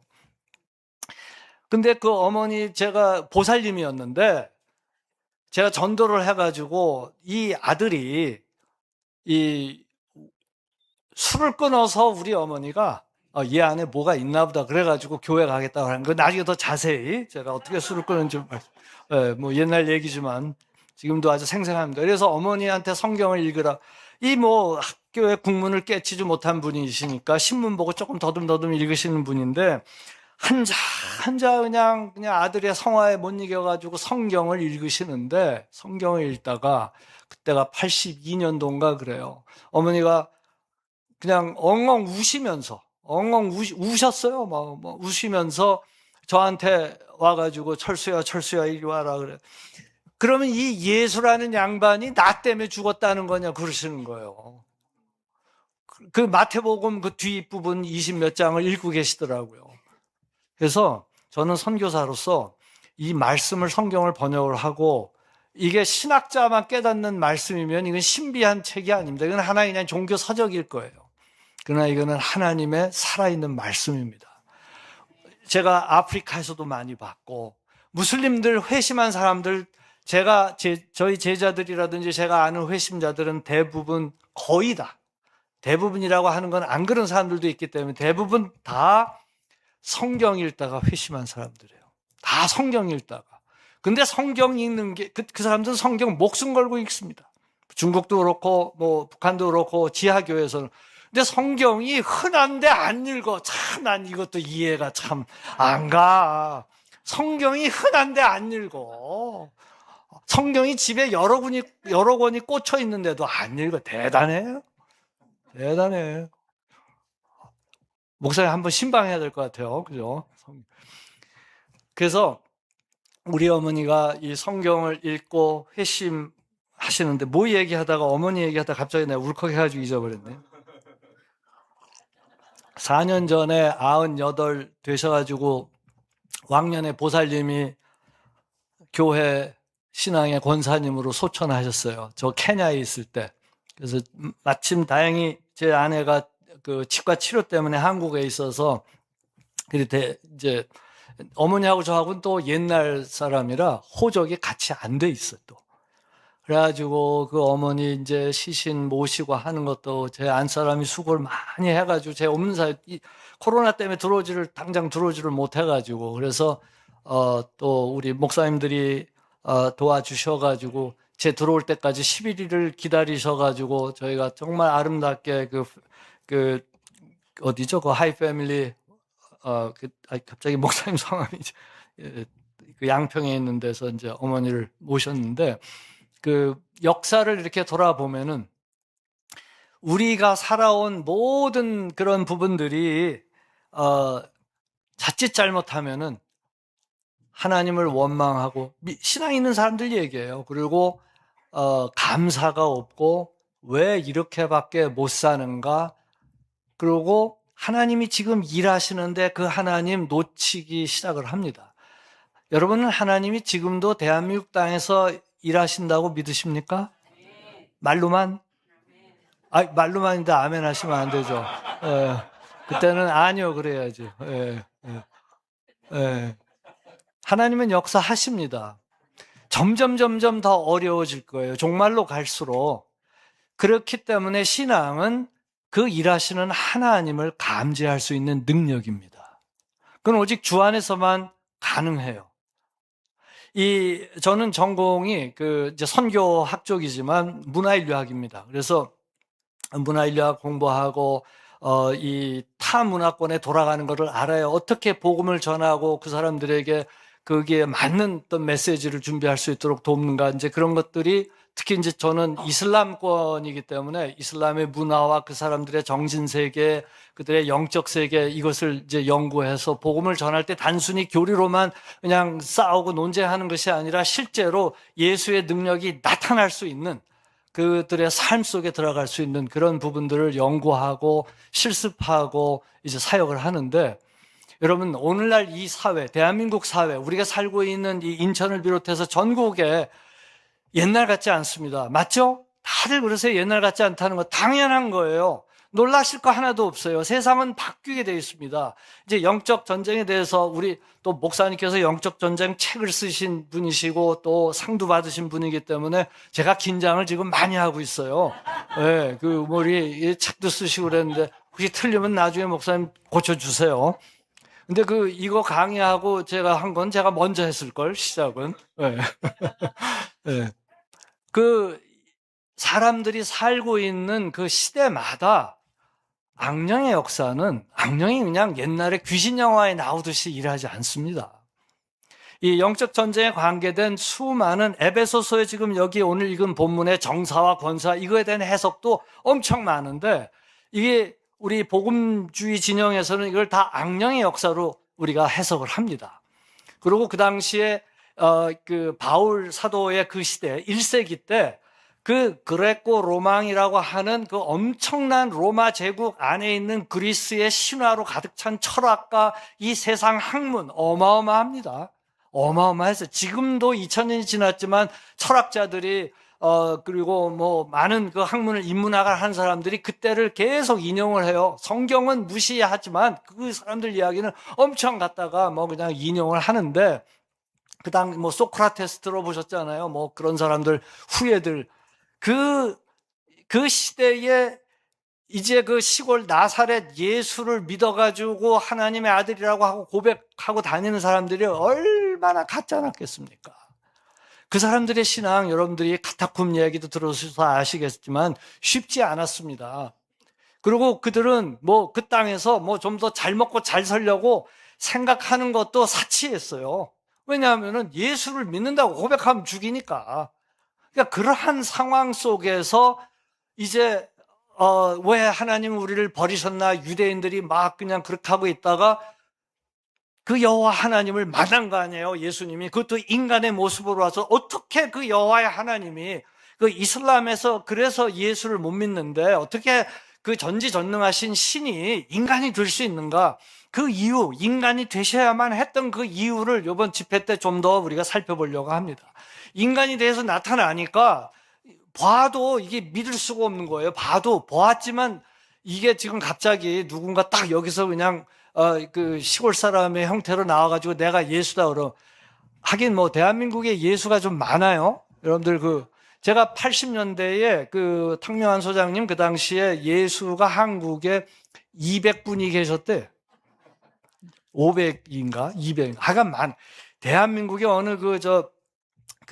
C: 근데 그 어머니, 제가 보살님이었는데, 제가 전도를 해가지고 이 아들이 술을 끊어서 우리 어머니가 얘 안에 뭐가 있나 보다 그래가지고 교회 가겠다고 하는 거, 나중에 더 자세히 제가 어떻게 술을 끊는지 옛날 얘기지만 지금도 아주 생생합니다. 그래서 어머니한테 성경을 읽으라. 학교의 국문을 깨치지 못한 분이시니까 신문 보고 조금 더듬더듬 읽으시는 분인데, 한자 그냥 아들의 성화에 못 이겨가지고 성경을 읽으시는데, 성경을 읽다가 그때가 82년도인가 그래요. 어머니가 그냥 엉엉 우시면서, 우셨어요. 우시면서 저한테 와가지고 철수야 이리 와라 그래. 그러면 이 예수라는 양반이 나 때문에 죽었다는 거냐 그러시는 거예요. 그 마태복음 그 뒷부분 20몇 장을 읽고 계시더라고요. 그래서 저는 선교사로서 이 말씀을, 성경을 번역을 하고, 이게 신학자만 깨닫는 말씀이면 이건 신비한 책이 아닙니다. 이건 하나의 그냥 종교 서적일 거예요. 그러나 이거는 하나님의 살아있는 말씀입니다. 제가 아프리카에서도 많이 봤고, 무슬림들, 회심한 사람들, 저희 제자들이라든지 제가 아는 회심자들은 대부분 거의 다 대부분이라고 하는 건 안 그런 사람들도 있기 때문에 대부분 다 성경 읽다가 회심한 사람들이에요. 다 성경 읽다가. 근데 성경 읽는 게, 그 사람들은 성경 목숨 걸고 읽습니다. 중국도 그렇고, 뭐, 북한도 그렇고, 지하교에서는. 근데 성경이 흔한데 안 읽어. 참, 난 이것도 이해가 참 안 가. 성경이 흔한데 안 읽어. 성경이 집에 여러 권이 꽂혀 있는데도 안 읽어. 대단해요. 대단해. 목사님 한번 신방해야 될 것 같아요. 그죠? 그래서 우리 어머니가 이 성경을 읽고 회심하시는데 뭐 얘기하다가 어머니 얘기하다가 갑자기 내가 울컥해가지고 잊어버렸네. 4년 전에 98 되셔가지고 왕년에 보살님이 교회 신앙의 권사님으로 소천하셨어요. 저 케냐에 있을 때. 그래서 마침 다행히 제 아내가 그 치과 치료 때문에 한국에 있어서 그때 이제 어머니하고 저하고는 또 옛날 사람이라 호적이 같이 안 돼 있어요, 또. 그래가지고 그 어머니 이제 시신 모시고 하는 것도 제 안사람이 수고를 많이 해가지고 제 없는 사이, 코로나 때문에 당장 들어오지를 못해가지고 그래서 또 우리 목사님들이 도와주셔가지고 제 들어올 때까지 11일을 기다리셔가지고 저희가 정말 아름답게 어디죠? 그 하이 패밀리 갑자기 목사님 성함이 그 양평에 있는 데서 이제 어머니를 모셨는데 그 역사를 이렇게 돌아보면은 우리가 살아온 모든 그런 부분들이 자칫 잘못하면은 하나님을 원망하고 신앙 있는 사람들 얘기해요. 그리고 감사가 없고 왜 이렇게밖에 못 사는가? 그리고 하나님이 지금 일하시는데 그 하나님 놓치기 시작을 합니다. 여러분은 하나님이 지금도 대한민국 땅에서 일하신다고 믿으십니까? 말로만? 말로만인데 아멘 하시면 안 되죠. 그때는 아니요 그래야지. 하나님은 역사하십니다. 점점 더 어려워질 거예요. 종말로 갈수록. 그렇기 때문에 신앙은 그 일하시는 하나님을 감지할 수 있는 능력입니다. 그건 오직 주 안에서만 가능해요. 저는 전공이 이제 선교학 쪽이지만 문화인류학입니다. 그래서 문화인류학 공부하고 이 타 문화권에 돌아가는 것을 알아요. 어떻게 복음을 전하고 그 사람들에게 거기에 맞는 어떤 메시지를 준비할 수 있도록 돕는가, 이제 그런 것들이 특히 이제 저는 이슬람권이기 때문에 이슬람의 문화와 그 사람들의 정신세계, 그들의 영적 세계, 이것을 이제 연구해서 복음을 전할 때 단순히 교리로만 그냥 싸우고 논쟁하는 것이 아니라 실제로 예수의 능력이 나타날 수 있는 그들의 삶 속에 들어갈 수 있는 그런 부분들을 연구하고 실습하고 이제 사역을 하는데, 여러분 오늘날 이 사회, 대한민국 사회, 우리가 살고 있는 이 인천을 비롯해서 전국에 옛날 같지 않습니다. 맞죠? 다들 그러세요. 옛날 같지 않다는 거 당연한 거예요. 놀라실 거 하나도 없어요. 세상은 바뀌게 되어 있습니다. 이제 영적 전쟁에 대해서 우리 또 목사님께서 영적 전쟁 책을 쓰신 분이시고 또 상도 받으신 분이기 때문에 제가 긴장을 지금 많이 하고 있어요. 네, 우리 책도 쓰시고 그랬는데 혹시 틀리면 나중에 목사님 고쳐주세요. 근데 이거 강의하고 제가 한 건 제가 먼저 했을걸, 시작은. 네. 네. 사람들이 살고 있는 그 시대마다 악령의 역사는 악령이 그냥 옛날에 귀신 영화에 나오듯이 일하지 않습니다. 이 영적 전쟁에 관계된 수많은 에베소서에 지금 여기 오늘 읽은 본문의 정사와 권사 이거에 대한 해석도 엄청 많은데 이게 우리 복음주의 진영에서는 이걸 다 악령의 역사로 우리가 해석을 합니다. 그리고 그 당시에 바울 사도의 그 시대 1세기 때 그레코 로망이라고 하는 그 엄청난 로마 제국 안에 있는 그리스의 신화로 가득 찬 철학과 이 세상 학문 어마어마합니다. 어마어마해서 지금도 2000년이 지났지만 철학자들이 그리고 뭐 많은 그 학문을 인문학을 한 사람들이 그때를 계속 인용을 해요. 성경은 무시하지만 그 사람들 이야기는 엄청 갖다가 뭐 그냥 인용을 하는데 그다음 뭐 소크라테스 들어보셨잖아요. 뭐 그런 사람들 후예들 그 시대에 이제 그 시골 나사렛 예수를 믿어가지고 하나님의 아들이라고 하고 고백하고 다니는 사람들이 얼마나 가짜 같겠습니까? 그 사람들의 신앙, 여러분들이 카타콤 이야기도 들어서 아시겠지만 쉽지 않았습니다. 그리고 그들은 뭐 그 땅에서 뭐 좀 더 잘 먹고 잘 살려고 생각하는 것도 사치했어요. 왜냐하면 예수를 믿는다고 고백하면 죽이니까. 그러니까 그러한 상황 속에서 이제 왜 하나님 우리를 버리셨나, 유대인들이 막 그냥 그렇게 하고 있다가 그 여호와 하나님을 만난 거 아니에요, 예수님이. 그것도 인간의 모습으로 와서. 어떻게 그 여호와의 하나님이, 그 이슬람에서 그래서 예수를 못 믿는데 어떻게 그 전지전능하신 신이 인간이 될 수 있는가? 그 이유, 인간이 되셔야만 했던 그 이유를 이번 집회 때 좀 더 우리가 살펴보려고 합니다. 인간이 돼서 나타나니까 봐도 이게 믿을 수가 없는 거예요. 봐도 보았지만 이게 지금 갑자기 누군가 딱 여기서 그냥 그 시골 사람의 형태로 나와가지고 내가 예수다 그러. 하긴 뭐 대한민국에 예수가 좀 많아요. 여러분들 제가 80년대에 그 탕명한 소장님 그 당시에 예수가 한국에 200분이 계셨대. 500인가 200인가 하여간 대한민국에 어느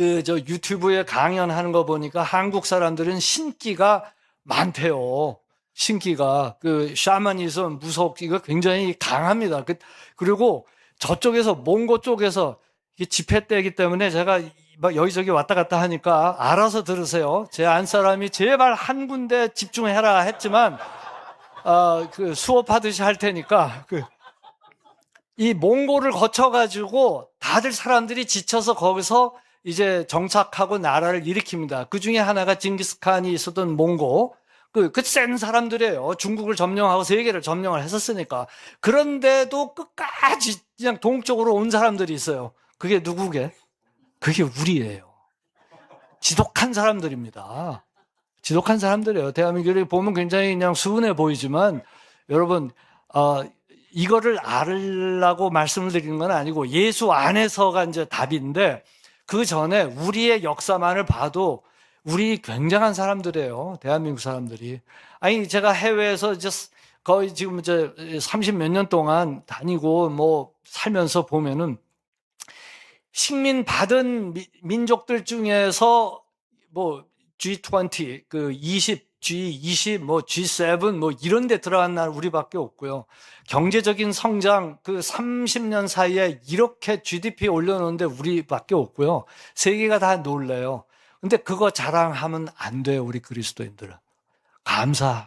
C: 유튜브에 강연하는 거 보니까 한국 사람들은 신기가 많대요. 신기가 그 샤머니즘 무속기가 굉장히 강합니다. 그리고 저쪽에서 몽고 쪽에서 이게 집회 때이기 때문에 제가 막 여기저기 왔다 갔다 하니까 알아서 들으세요. 제 안 사람이 제발 한 군데 집중해라 했지만 그 수업하듯이 할 테니까 이 몽고를 거쳐가지고 다들 사람들이 지쳐서 거기서 이제 정착하고 나라를 일으킵니다. 그 중에 하나가 징기스칸이 있었던 몽고. 센 사람들이에요. 중국을 점령하고 세계를 점령을 했었으니까. 그런데도 끝까지 그냥 동쪽으로 온 사람들이 있어요. 그게 누구게? 그게 우리예요. 지독한 사람들입니다. 지독한 사람들이에요. 대한민국을 보면 굉장히 그냥 수운해 보이지만 여러분, 이거를 알으려고 말씀을 드리는 건 아니고 예수 안에서가 이제 답인데 그 전에 우리의 역사만을 봐도 우리 굉장한 사람들이에요. 대한민국 사람들이. 아니, 제가 해외에서 이제 거의 지금 이제 30몇 년 동안 다니고 뭐 살면서 보면은 식민 받은 민족들 중에서 뭐 G20, G20, 뭐 G7 뭐 이런 데 들어간 나라 우리밖에 없고요. 경제적인 성장 30년 사이에 이렇게 GDP 올려놓는데 우리밖에 없고요. 세계가 다 놀래요. 근데 그거 자랑하면 안 돼요, 우리 그리스도인들은. 감사해야지.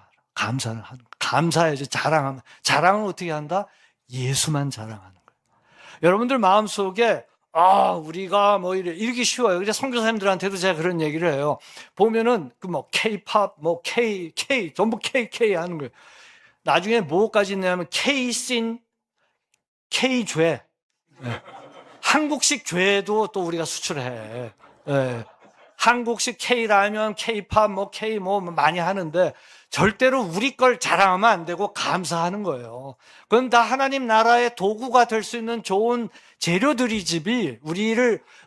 C: 자랑은 어떻게 한다? 예수만 자랑하는 거예요. 여러분들 마음속에 우리가 뭐 이렇게 쉬워요. 그래서 선교사님들한테도 제가 그런 얘기를 해요. 보면은 K-팝, K 전부 K 하는 거예요. 나중에 뭐까지 있냐면 K-씬, K-죄. 네. 한국식 죄도 또 우리가 수출해. 네. 한국식 K-라면, K-팝, K 많이 하는데 절대로 우리 걸 자랑하면 안 되고 감사하는 거예요. 그건 다 하나님 나라의 도구가 될 수 있는 좋은 재료들이지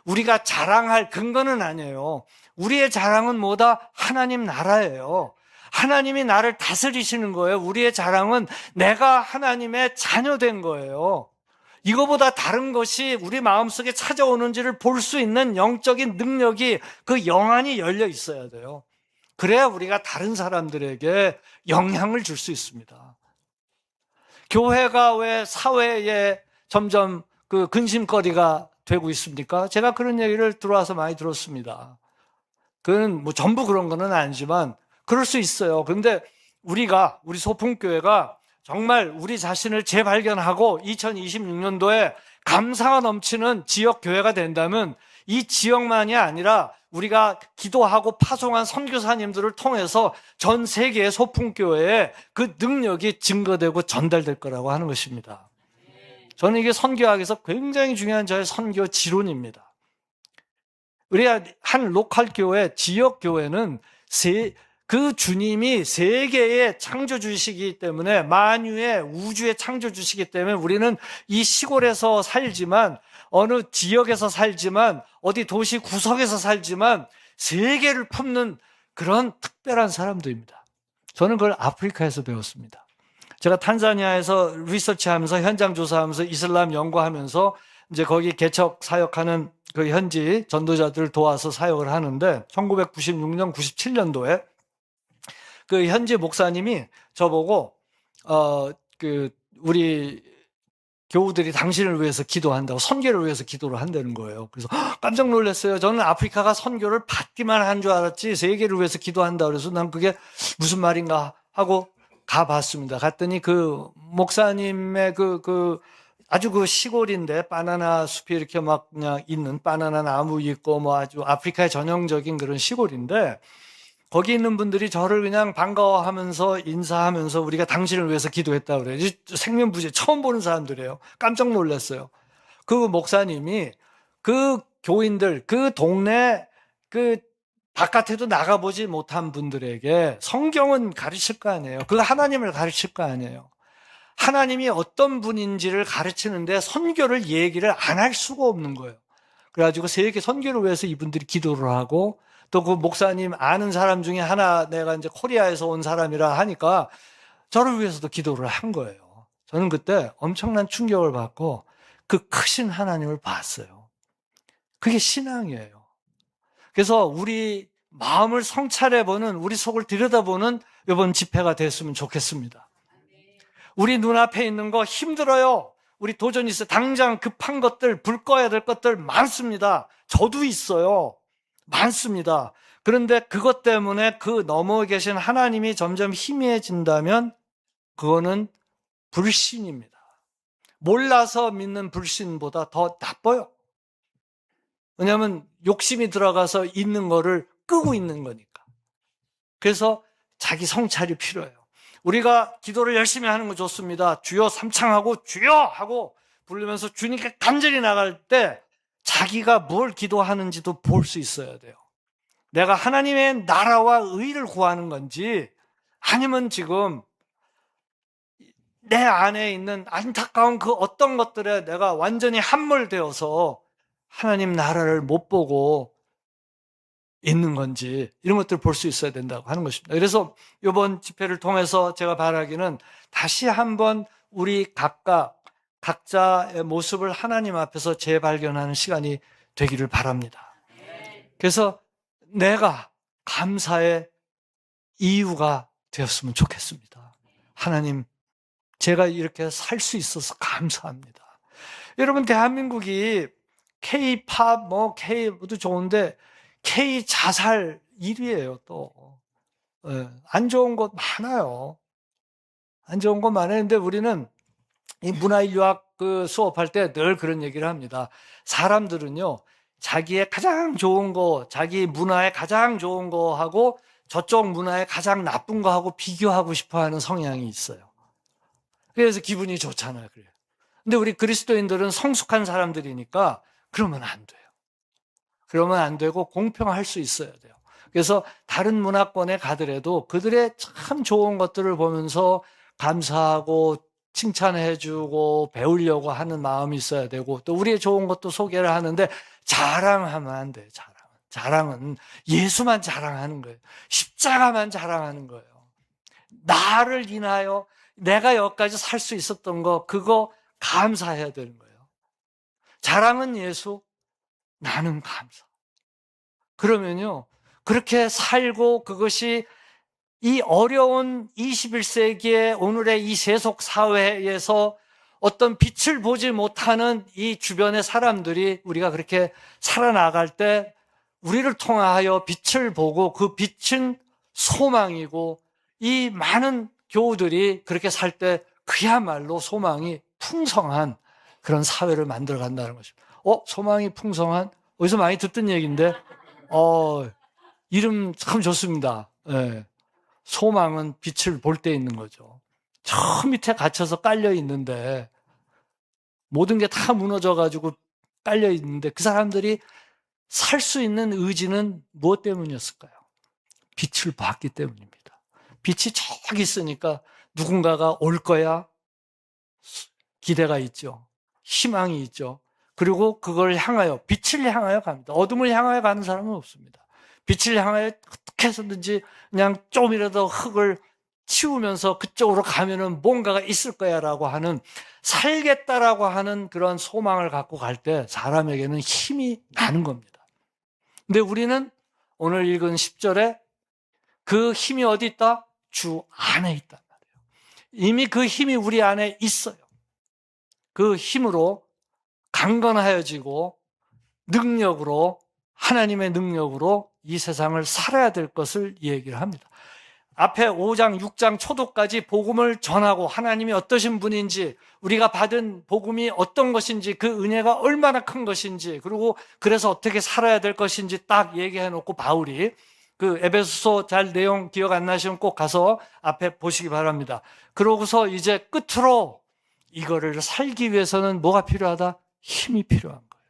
C: 우리가 자랑할 근거는 아니에요. 우리의 자랑은 뭐다? 하나님 나라예요. 하나님이 나를 다스리시는 거예요. 우리의 자랑은 내가 하나님의 자녀된 거예요. 이거보다 다른 것이 우리 마음속에 찾아오는지를 볼 수 있는 영적인 능력이 그 영안이 열려 있어야 돼요. 그래야 우리가 다른 사람들에게 영향을 줄 수 있습니다. 교회가 왜 사회에 점점 근심거리가 되고 있습니까? 제가 그런 얘기를 들어와서 많이 들었습니다. 그건 뭐 전부 그런 거는 아니지만 그럴 수 있어요. 그런데 우리 소풍교회가 정말 우리 자신을 재발견하고 2026년도에 감사가 넘치는 지역교회가 된다면 이 지역만이 아니라 우리가 기도하고 파송한 선교사님들을 통해서 전 세계의 소풍교회에 그 능력이 증거되고 전달될 거라고 하는 것입니다. 저는 이게 선교학에서 굉장히 중요한 저의 선교 지론입니다. 우리가 한 로컬 교회, 지역 교회는 그 주님이 세계의 창조주시기 때문에 만유의 우주의 창조주시기 때문에 우리는 이 시골에서 살지만 어느 지역에서 살지만 어디 도시 구석에서 살지만 세계를 품는 그런 특별한 사람들입니다. 저는 그걸 아프리카에서 배웠습니다. 제가 탄자니아에서 리서치하면서 현장 조사하면서 이슬람 연구하면서 이제 거기 개척 사역하는 그 현지 전도자들을 도와서 사역을 하는데 1996년, 97년도에 그 현지 목사님이 저보고 우리 교우들이 당신을 위해서 기도한다고, 선교를 위해서 기도를 한다는 거예요. 그래서 깜짝 놀랐어요. 저는 아프리카가 선교를 받기만 한 줄 알았지 세계를 위해서 기도한다 그래서 난 그게 무슨 말인가 하고 가봤습니다. 갔더니 그 목사님의 아주 그 시골인데 바나나 숲이 이렇게 막 그냥 있는 바나나 나무 있고 뭐 아주 아프리카의 전형적인 그런 시골인데 거기 있는 분들이 저를 그냥 반가워하면서 인사하면서 우리가 당신을 위해서 기도했다 그래요. 생면부지 처음 보는 사람들이에요. 깜짝 놀랐어요. 그 목사님이 그 교인들, 그 동네 그 바깥에도 나가보지 못한 분들에게 성경은 가르칠 거 아니에요. 그 하나님을 가르칠 거 아니에요. 하나님이 어떤 분인지를 가르치는데 선교를 얘기를 안 할 수가 없는 거예요. 그래가지고 세계 선교를 위해서 이분들이 기도를 하고 또 그 목사님 아는 사람 중에 하나 내가 이제 코리아에서 온 사람이라 하니까 저를 위해서도 기도를 한 거예요. 저는 그때 엄청난 충격을 받고 그 크신 하나님을 봤어요. 그게 신앙이에요. 그래서 우리 마음을 성찰해보는, 우리 속을 들여다보는 이번 집회가 됐으면 좋겠습니다. 우리 눈앞에 있는 거 힘들어요. 우리 도전이 있어요. 당장 급한 것들, 불 꺼야 될 것들 많습니다. 저도 있어요. 많습니다. 그런데 그것 때문에 그 너머에 계신 하나님이 점점 희미해진다면 그거는 불신입니다. 몰라서 믿는 불신보다 더 나빠요. 왜냐하면 욕심이 들어가서 있는 거를 끄고 있는 거니까. 그래서 자기 성찰이 필요해요. 우리가 기도를 열심히 하는 거 좋습니다. 주여 삼창하고 주여 하고 부르면서 주님께 간절히 나갈 때 자기가 뭘 기도하는지도 볼 수 있어야 돼요. 내가 하나님의 나라와 의를 구하는 건지 아니면 지금 내 안에 있는 안타까운 그 어떤 것들에 내가 완전히 함몰되어서 하나님 나라를 못 보고 있는 건지 이런 것들을 볼 수 있어야 된다고 하는 것입니다. 그래서 이번 집회를 통해서 제가 바라기는 다시 한번 우리 각자의 모습을 하나님 앞에서 재발견하는 시간이 되기를 바랍니다. 그래서 내가 감사의 이유가 되었으면 좋겠습니다. 하나님, 제가 이렇게 살 수 있어서 감사합니다. 여러분, 대한민국이 K-팝, K-도 좋은데 K-자살 1위예요, 또. 안 좋은 것 많아요. 안 좋은 것 많은데 우리는 이 문화인류학 수업할 때 늘 그런 얘기를 합니다. 사람들은요, 자기의 가장 좋은 거, 자기 문화에 가장 좋은 거 하고 저쪽 문화에 가장 나쁜 거 하고 비교하고 싶어 하는 성향이 있어요. 그래서 기분이 좋잖아요. 그래요. 근데 우리 그리스도인들은 성숙한 사람들이니까 그러면 안 돼요. 그러면 안 되고 공평할 수 있어야 돼요. 그래서 다른 문화권에 가더라도 그들의 참 좋은 것들을 보면서 감사하고 칭찬해주고 배우려고 하는 마음이 있어야 되고 또 우리의 좋은 것도 소개를 하는데 자랑하면 안 돼요. 자랑은 예수만 자랑하는 거예요. 십자가만 자랑하는 거예요. 나를 인하여 내가 여기까지 살 수 있었던 거 그거 감사해야 되는 거예요. 자랑은 예수, 나는 감사. 그러면요, 그렇게 살고 그것이 이 어려운 21세기의 오늘의 이 세속 사회에서 어떤 빛을 보지 못하는 이 주변의 사람들이 우리가 그렇게 살아나갈 때 우리를 통하여 빛을 보고 그 빛은 소망이고 이 많은 교우들이 그렇게 살 때 그야말로 소망이 풍성한 그런 사회를 만들어 간다는 것입니다. 소망이 풍성한? 어디서 많이 듣던 얘기인데, 이름 참 좋습니다. 네. 소망은 빛을 볼 때 있는 거죠. 저 밑에 갇혀서 깔려 있는데, 모든 게 다 무너져가지고 깔려 있는데, 그 사람들이 살 수 있는 의지는 무엇 때문이었을까요? 빛을 봤기 때문입니다. 빛이 저기 있으니까 누군가가 올 거야. 기대가 있죠. 희망이 있죠. 그리고 그걸 향하여, 빛을 향하여 갑니다. 어둠을 향하여 가는 사람은 없습니다. 빛을 향하여 어떻게 해서든지 그냥 좀이라도 흙을 치우면서 그쪽으로 가면은 뭔가가 있을 거야라고 하는, 살겠다라고 하는 그런 소망을 갖고 갈 때 사람에게는 힘이 나는 겁니다. 근데 우리는 오늘 읽은 10절에 그 힘이 어디 있다? 주 안에 있단 말이에요. 이미 그 힘이 우리 안에 있어요. 그 힘으로 강건하여지고 능력으로, 하나님의 능력으로 이 세상을 살아야 될 것을 얘기를 합니다. 앞에 5장, 6장 초도까지 복음을 전하고 하나님이 어떠신 분인지, 우리가 받은 복음이 어떤 것인지, 그 은혜가 얼마나 큰 것인지, 그리고 그래서 어떻게 살아야 될 것인지 딱 얘기해 놓고 바울이 그 에베소서 잘 내용 기억 안 나시면 꼭 가서 앞에 보시기 바랍니다. 그러고서 이제 끝으로 이거를 살기 위해서는 뭐가 필요하다? 힘이 필요한 거예요.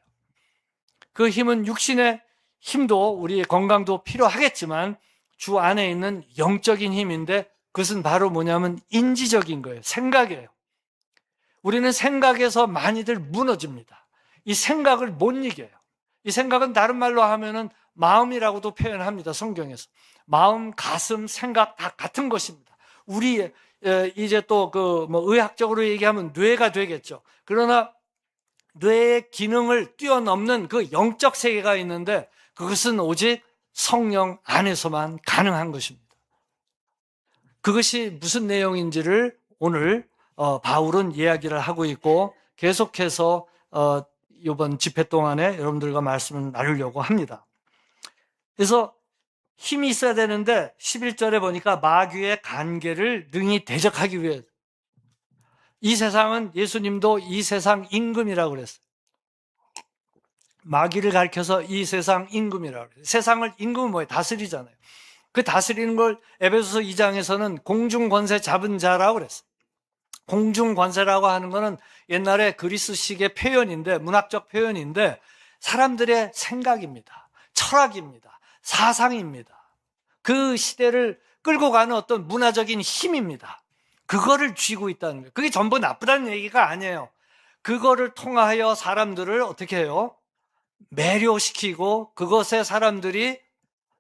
C: 그 힘은 육신의 힘도, 우리의 건강도 필요하겠지만 주 안에 있는 영적인 힘인데, 그것은 바로 뭐냐면 인지적인 거예요. 생각이에요. 우리는 생각에서 많이들 무너집니다. 이 생각을 못 이겨요. 이 생각은 다른 말로 하면은 마음이라고도 표현합니다. 성경에서. 마음, 가슴, 생각 다 같은 것입니다. 우리 이제 또 그 뭐 의학적으로 얘기하면 뇌가 되겠죠. 그러나 뇌의 기능을 뛰어넘는 그 영적 세계가 있는데, 그것은 오직 성령 안에서만 가능한 것입니다. 그것이 무슨 내용인지를 오늘 바울은 이야기를 하고 있고, 계속해서 이번 집회 동안에 여러분들과 말씀을 나누려고 합니다. 그래서 힘이 있어야 되는데 11절에 보니까 마귀의 간계를 능히 대적하기 위해, 이 세상은, 예수님도 이 세상 임금이라고 그랬어요. 마귀를 가리켜서 이 세상 임금이라고 그래요. 세상을, 임금은 뭐예요? 다스리잖아요. 그 다스리는 걸 에베소서 2장에서는 공중권세 잡은 자라고 그랬어요. 공중권세라고 하는 거는 옛날에 그리스식의 표현인데, 문학적 표현인데, 사람들의 생각입니다. 철학입니다. 사상입니다. 그 시대를 끌고 가는 어떤 문화적인 힘입니다. 그거를 쥐고 있다는 거예요. 그게 전부 나쁘다는 얘기가 아니에요. 그거를 통하여 사람들을 어떻게 해요? 매료시키고 그것에 사람들이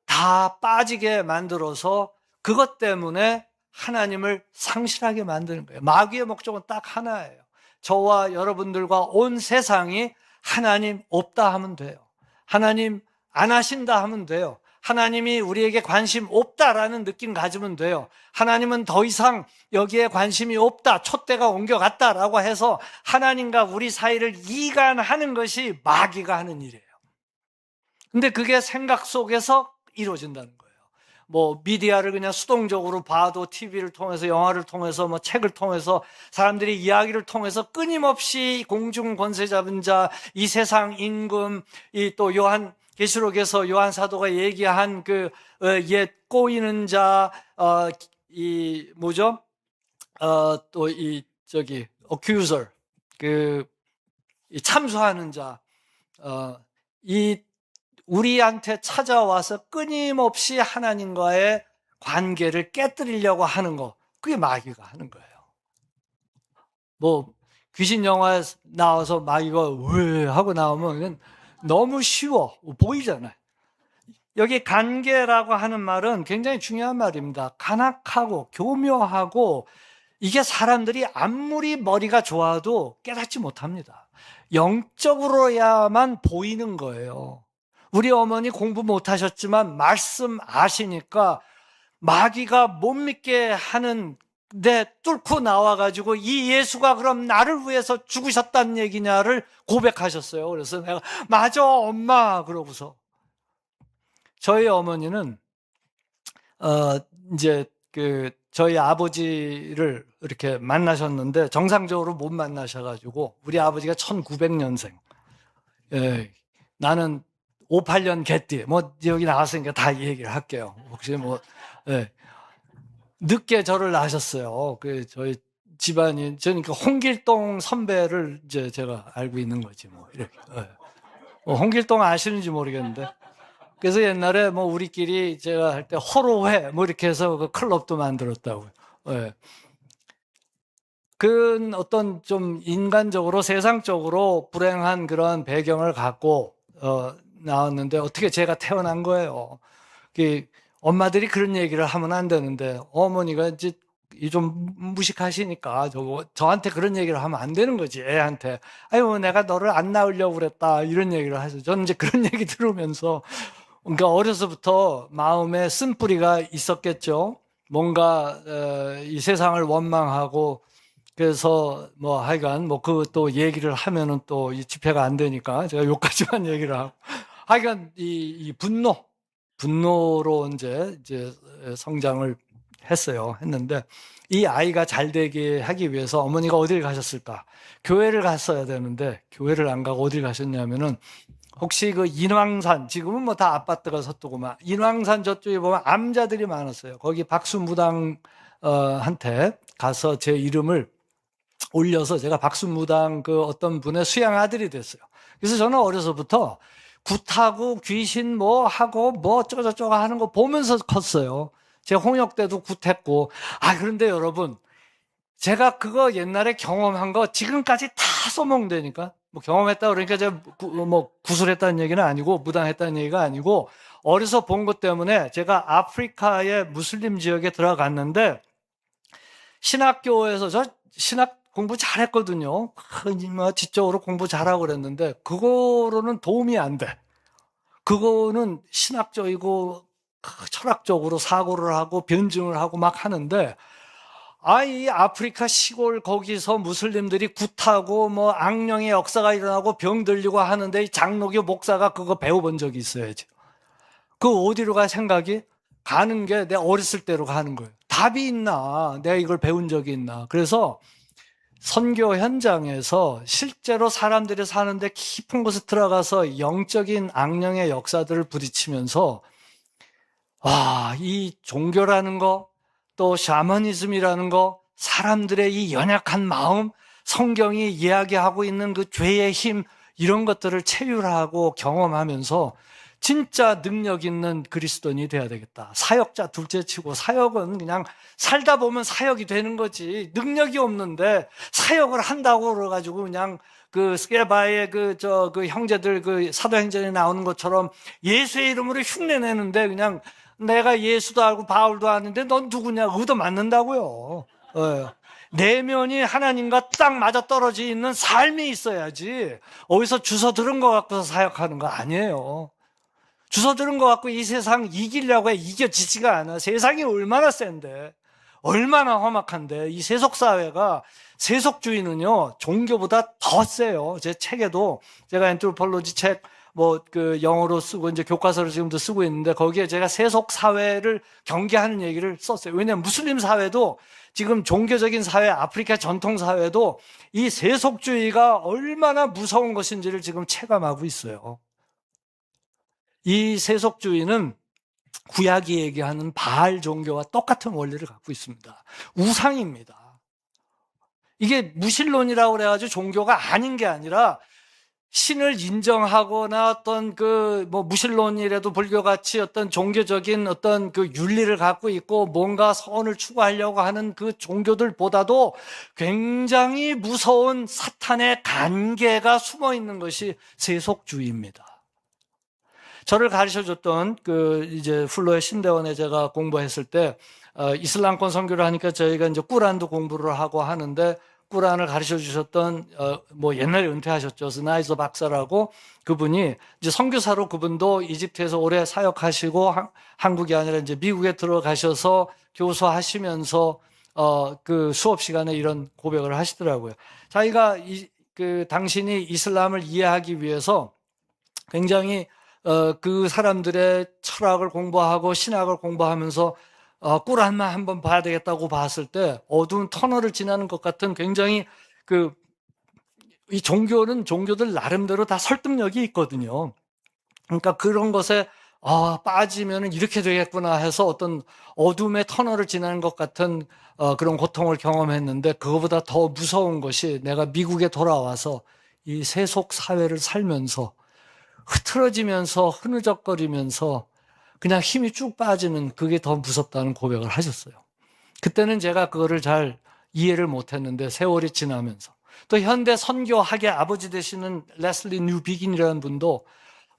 C: 다 빠지게 만들어서 그것 때문에 하나님을 상실하게 만드는 거예요. 마귀의 목적은 딱 하나예요. 저와 여러분들과 온 세상이 하나님 없다 하면 돼요. 하나님 안 하신다 하면 돼요. 하나님이 우리에게 관심 없다라는 느낌 가지면 돼요. 하나님은 더 이상 여기에 관심이 없다, 촛대가 옮겨갔다라고 해서 하나님과 우리 사이를 이간하는 것이 마귀가 하는 일이에요. 근데 그게 생각 속에서 이루어진다는 거예요. 뭐 미디어를 그냥 수동적으로 봐도, TV를 통해서, 영화를 통해서, 뭐 책을 통해서, 사람들이 이야기를 통해서 끊임없이 공중 권세 잡은 자, 이 세상 임금, 이 또 계시록에서 요한 사도가 얘기한 그 옛 꼬이는 자, 이 뭐죠? 또 이 저기 accuser, 이 참소하는 자, 이 우리한테 찾아와서 끊임없이 하나님과의 관계를 깨뜨리려고 하는 거, 그게 마귀가 하는 거예요. 뭐 귀신 영화에 나와서 마귀가 왜 하고 나오면 이건 너무 쉬워 보이잖아요. 여기 간계라고 하는 말은 굉장히 중요한 말입니다. 간악하고 교묘하고, 이게 사람들이 아무리 머리가 좋아도 깨닫지 못합니다. 영적으로야만 보이는 거예요. 우리 어머니 공부 못하셨지만 말씀 아시니까 마귀가 못 믿게 하는데 뚫고 나와가지고 이 예수가 그럼 나를 위해서 죽으셨다는 얘기냐를 고백하셨어요. 그래서 내가 맞아 엄마 그러고서, 저희 어머니는 이제 저희 아버지를 이렇게 만나셨는데 정상적으로 못 만나셔가지고, 우리 아버지가 1900년생, 예, 나는 58년 개띠, 뭐 여기 나왔으니까 다 얘기를 할게요. 혹시 뭐 늦게 저를 낳으셨어요. 저희 집안이, 저는 홍길동 선배를 이제 제가 알고 있는 거지 뭐 이렇게. 홍길동 아시는지 모르겠는데, 그래서 옛날에 뭐 우리끼리 제가 할 때 호로회 뭐 이렇게 해서 그 클럽도 만들었다고요. 그 어떤 좀 인간적으로, 세상적으로 불행한 그런 배경을 갖고 나왔는데, 어떻게 제가 태어난 거예요. 엄마들이 그런 얘기를 하면 안 되는데, 어머니가 이제 좀 무식하시니까 저한테 그런 얘기를 하면 안 되는 거지, 애한테. 아유, 내가 너를 안 낳으려고 그랬다. 이런 얘기를 하죠. 저는 이제 그런 얘기 들으면서, 그러니까 어려서부터 마음에 쓴뿌리가 있었겠죠. 뭔가, 이 세상을 원망하고, 그래서 뭐 하여간 뭐 그 또 얘기를 하면은 또 이 집회가 안 되니까 제가 요까지만 얘기를 하고. 하여간 이 분노로 이제 성장을 했는데 이 아이가 잘 되게 하기 위해서 어머니가 어딜 가셨을까? 교회를 갔어야 되는데 교회를 안 가고 어딜 가셨냐면은 혹시 그 인왕산, 지금은 뭐 다 아파트가 섰더구만. 인왕산 저쪽에 보면 암자들이 많았어요. 거기 박수무당 한테 가서 제 이름을 올려서 제가 박수무당 그 어떤 분의 수양 아들이 됐어요. 그래서 저는 어려서부터 굿하고 귀신 뭐 하고 뭐 어쩌고저쩌고 하는 거 보면서 컸어요. 제 홍역 때도 굿했고. 그런데 여러분, 제가 그거 옛날에 경험한 거 지금까지 다 써먹는다니까. 뭐 경험했다 그러니까 제가 뭐 구술했다는 얘기는 아니고 무당했다는 얘기가 아니고 어려서 본 것 때문에 제가 아프리카의 무슬림 지역에 들어갔는데 신학교에서 저 신학 공부 잘했거든요. 뭐 지적으로 공부 잘하고 그랬는데 그거로는 도움이 안 돼. 그거는 신학적이고 철학적으로 사고를 하고 변증을 하고 막 하는데 이 아프리카 시골 거기서 무슬림들이 굿하고 뭐 악령의 역사가 일어나고 병 들리고 하는데 이 장로교 목사가 그거 배워본 적이 있어야지. 그 어디로 갈 생각이? 가는 게 내 어렸을 때로 가는 거예요. 답이 있나? 내가 이걸 배운 적이 있나? 그래서 선교 현장에서 실제로 사람들이 사는데 깊은 곳에 들어가서 영적인 악령의 역사들을 부딪히면서 이 종교라는 거, 또 샤머니즘이라는 거, 사람들의 이 연약한 마음, 성경이 이야기하고 있는 그 죄의 힘, 이런 것들을 체휼하고 경험하면서 진짜 능력 있는 그리스도인이 돼야 되겠다. 사역자 둘째치고 사역은 그냥 살다 보면 사역이 되는 거지. 능력이 없는데 사역을 한다고 그래가지고 그냥 그 스케바의 그 형제들 그 사도행전에 나오는 것처럼 예수의 이름으로 흉내내는데 그냥 내가 예수도 알고 바울도 아는데 넌 누구냐? 얻어맞는다고요. 내면이 하나님과 딱 맞아떨어져 있는 삶이 있어야지 어디서 주워 들은 것 같고서 사역하는 거 아니에요. 주워 들은 것 같고 이 세상 이기려고 해. 이겨지지가 않아. 세상이 얼마나 센데, 얼마나 험악한데. 이 세속사회가, 세속주의는요 종교보다 더 세요. 제 책에도 제가 엔트로폴로지 책 그 영어로 쓰고 이제 교과서를 지금도 쓰고 있는데 거기에 제가 세속사회를 경계하는 얘기를 썼어요. 왜냐하면 무슬림 사회도 지금 종교적인 사회, 아프리카 전통 사회도 이 세속주의가 얼마나 무서운 것인지를 지금 체감하고 있어요. 이 세속주의는 구약이 얘기하는 바알 종교와 똑같은 원리를 갖고 있습니다. 우상입니다. 이게 무신론이라고 그래가지고 종교가 아닌 게 아니라 신을 인정하거나 어떤 무신론이라도 불교같이 어떤 종교적인 어떤 그 윤리를 갖고 있고 뭔가 선을 추구하려고 하는 그 종교들보다도 굉장히 무서운 사탄의 간계가 숨어 있는 것이 세속주의입니다. 저를 가르쳐 줬던 이제 플로의 신대원에 제가 공부했을 때, 이슬람권 선교를 하니까 저희가 이제 꾸란도 공부를 하고 하는데, 꾸란을 가르쳐 주셨던, 옛날에 은퇴하셨죠. 스나이저 박사라고 그분이 이제 선교사로 그분도 이집트에서 오래 사역하시고, 한국이 아니라 이제 미국에 들어가셔서 교수하시면서, 그 수업 시간에 이런 고백을 하시더라고요. 자기가 당신이 이슬람을 이해하기 위해서 굉장히 그 사람들의 철학을 공부하고 신학을 공부하면서 꾸란만 한번 봐야 되겠다고 봤을 때 어두운 터널을 지나는 것 같은 굉장히 이 종교들 나름대로 다 설득력이 있거든요. 그러니까 그런 것에 빠지면 이렇게 되겠구나 해서 어떤 어둠의 터널을 지나는 것 같은 그런 고통을 경험했는데 그거보다 더 무서운 것이 내가 미국에 돌아와서 이 세속 사회를 살면서 흐트러지면서 흐느적거리면서 그냥 힘이 쭉 빠지는 그게 더 무섭다는 고백을 하셨어요. 그때는 제가 그거를 잘 이해를 못했는데 세월이 지나면서 또 현대 선교학의 아버지 되시는 레슬리 뉴비긴이라는 분도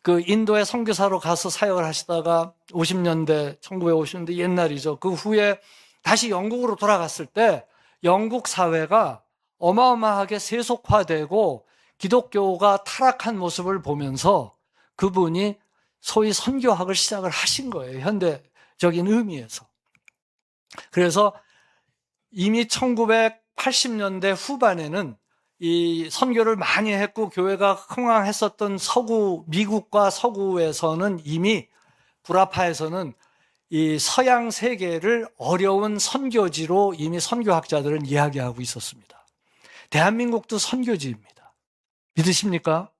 C: 그 인도의 선교사로 가서 사역을 하시다가 1950년대 옛날이죠. 그 후에 다시 영국으로 돌아갔을 때 영국 사회가 어마어마하게 세속화되고 기독교가 타락한 모습을 보면서 그분이 소위 선교학을 시작을 하신 거예요. 현대적인 의미에서. 그래서 이미 1980년대 후반에는 이 선교를 많이 했고 교회가 흥왕했었던 미국과 서구에서는 이미 불아파에서는 이 서양 세계를 어려운 선교지로 이미 선교학자들은 이야기하고 있었습니다. 대한민국도 선교지입니다. 믿으십니까?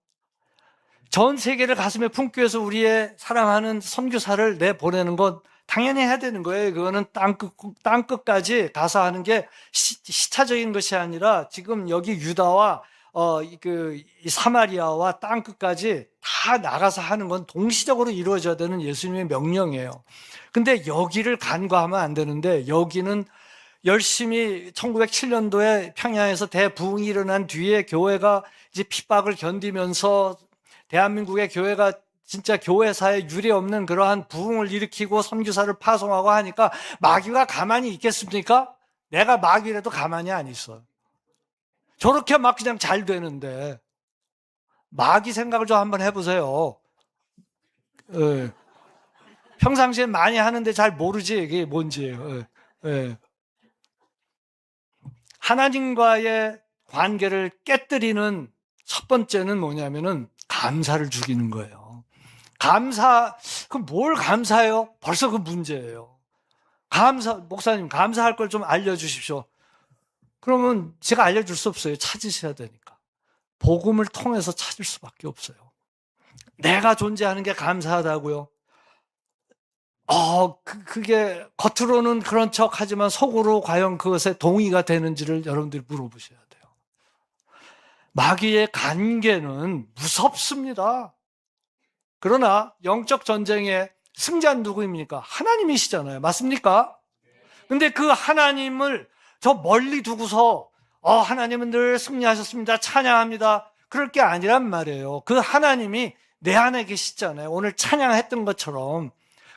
C: 전 세계를 가슴에 품기 위해서 우리의 사랑하는 선교사를 내보내는 건 당연히 해야 되는 거예요. 그거는 땅끝까지 가서 하는 게 시차적인 것이 아니라 지금 여기 유다와 이 사마리아와 땅끝까지 다 나가서 하는 건 동시적으로 이루어져야 되는 예수님의 명령이에요. 근데 여기를 간과하면 안 되는데 여기는 열심히 1907년도에 평양에서 대부흥이 일어난 뒤에 교회가 이제 핍박을 견디면서 대한민국의 교회가 진짜 교회사에 유례 없는 그러한 부흥을 일으키고 선교사를 파송하고 하니까 마귀가 가만히 있겠습니까? 내가 마귀라도 가만히 안 있어. 저렇게 막 그냥 잘 되는데 마귀 생각을 좀 한번 해보세요. 평상시에 많이 하는데 잘 모르지 이게 뭔지. 하나님과의 관계를 깨뜨리는 첫 번째는 뭐냐면은 감사를 죽이는 거예요. 그럼 뭘 감사해요? 벌써 그 문제예요. 목사님, 감사할 걸 좀 알려주십시오. 그러면 제가 알려줄 수 없어요. 찾으셔야 되니까. 복음을 통해서 찾을 수밖에 없어요. 내가 존재하는 게 감사하다고요? 그게 겉으로는 그런 척 하지만 속으로 과연 그것에 동의가 되는지를 여러분들이 물어보셔야 돼요. 마귀의 관계는 무섭습니다. 그러나 영적 전쟁의 승자는 누구입니까? 하나님이시잖아요. 맞습니까? 근데 그 하나님을 저 멀리 두고서 하나님은 늘 승리하셨습니다. 찬양합니다. 그럴 게 아니란 말이에요. 그 하나님이 내 안에 계시잖아요. 오늘 찬양했던 것처럼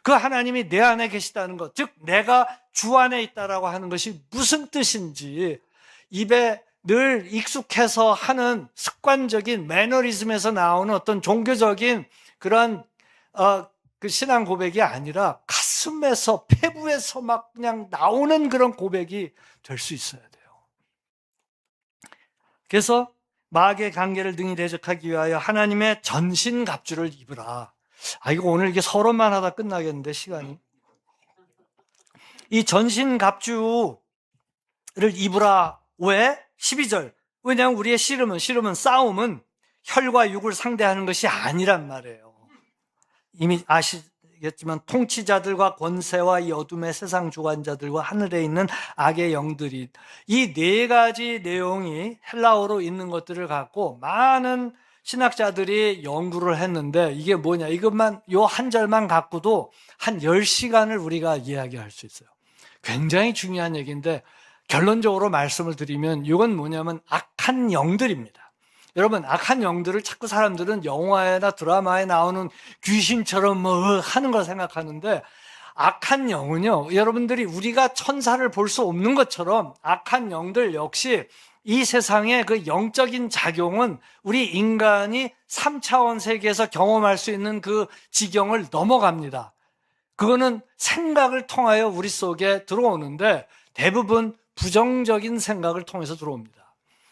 C: 그 하나님이 내 안에 계시다는 것, 즉 내가 주 안에 있다라고 하는 것이 무슨 뜻인지 입에 늘 익숙해서 하는 습관적인 매너리즘에서 나오는 어떤 종교적인 그런 그 신앙 고백이 아니라 가슴에서 폐부에서 막 그냥 나오는 그런 고백이 될 수 있어야 돼요. 그래서 마귀의 관계를 능히 대적하기 위하여 하나님의 전신갑주를 입으라. 이거 오늘 이게 서론만 하다 끝나겠는데 시간이. 이 전신갑주를 입으라. 왜? 12절. 왜냐하면 우리의 씨름은 싸움은 혈과 육을 상대하는 것이 아니란 말이에요. 이미 아시겠지만 통치자들과 권세와 이 어둠의 세상 주관자들과 하늘에 있는 악의 영들이, 이 네 가지 내용이 헬라어로 있는 것들을 갖고 많은 신학자들이 연구를 했는데 이게 뭐냐, 이것만 요 한 절만 갖고도 한 10시간을 우리가 이야기할 수 있어요. 굉장히 중요한 얘기인데 결론적으로 말씀을 드리면 이건 뭐냐면 악한 영들입니다. 여러분, 악한 영들을 자꾸 사람들은 영화나 드라마에 나오는 귀신처럼 하는 걸 생각하는데, 악한 영은요, 여러분들이 우리가 천사를 볼 수 없는 것처럼 악한 영들 역시 이 세상의 그 영적인 작용은 우리 인간이 3차원 세계에서 경험할 수 있는 그 지경을 넘어갑니다. 그거는 생각을 통하여 우리 속에 들어오는데 대부분 부정적인 생각을 통해서 들어옵니다.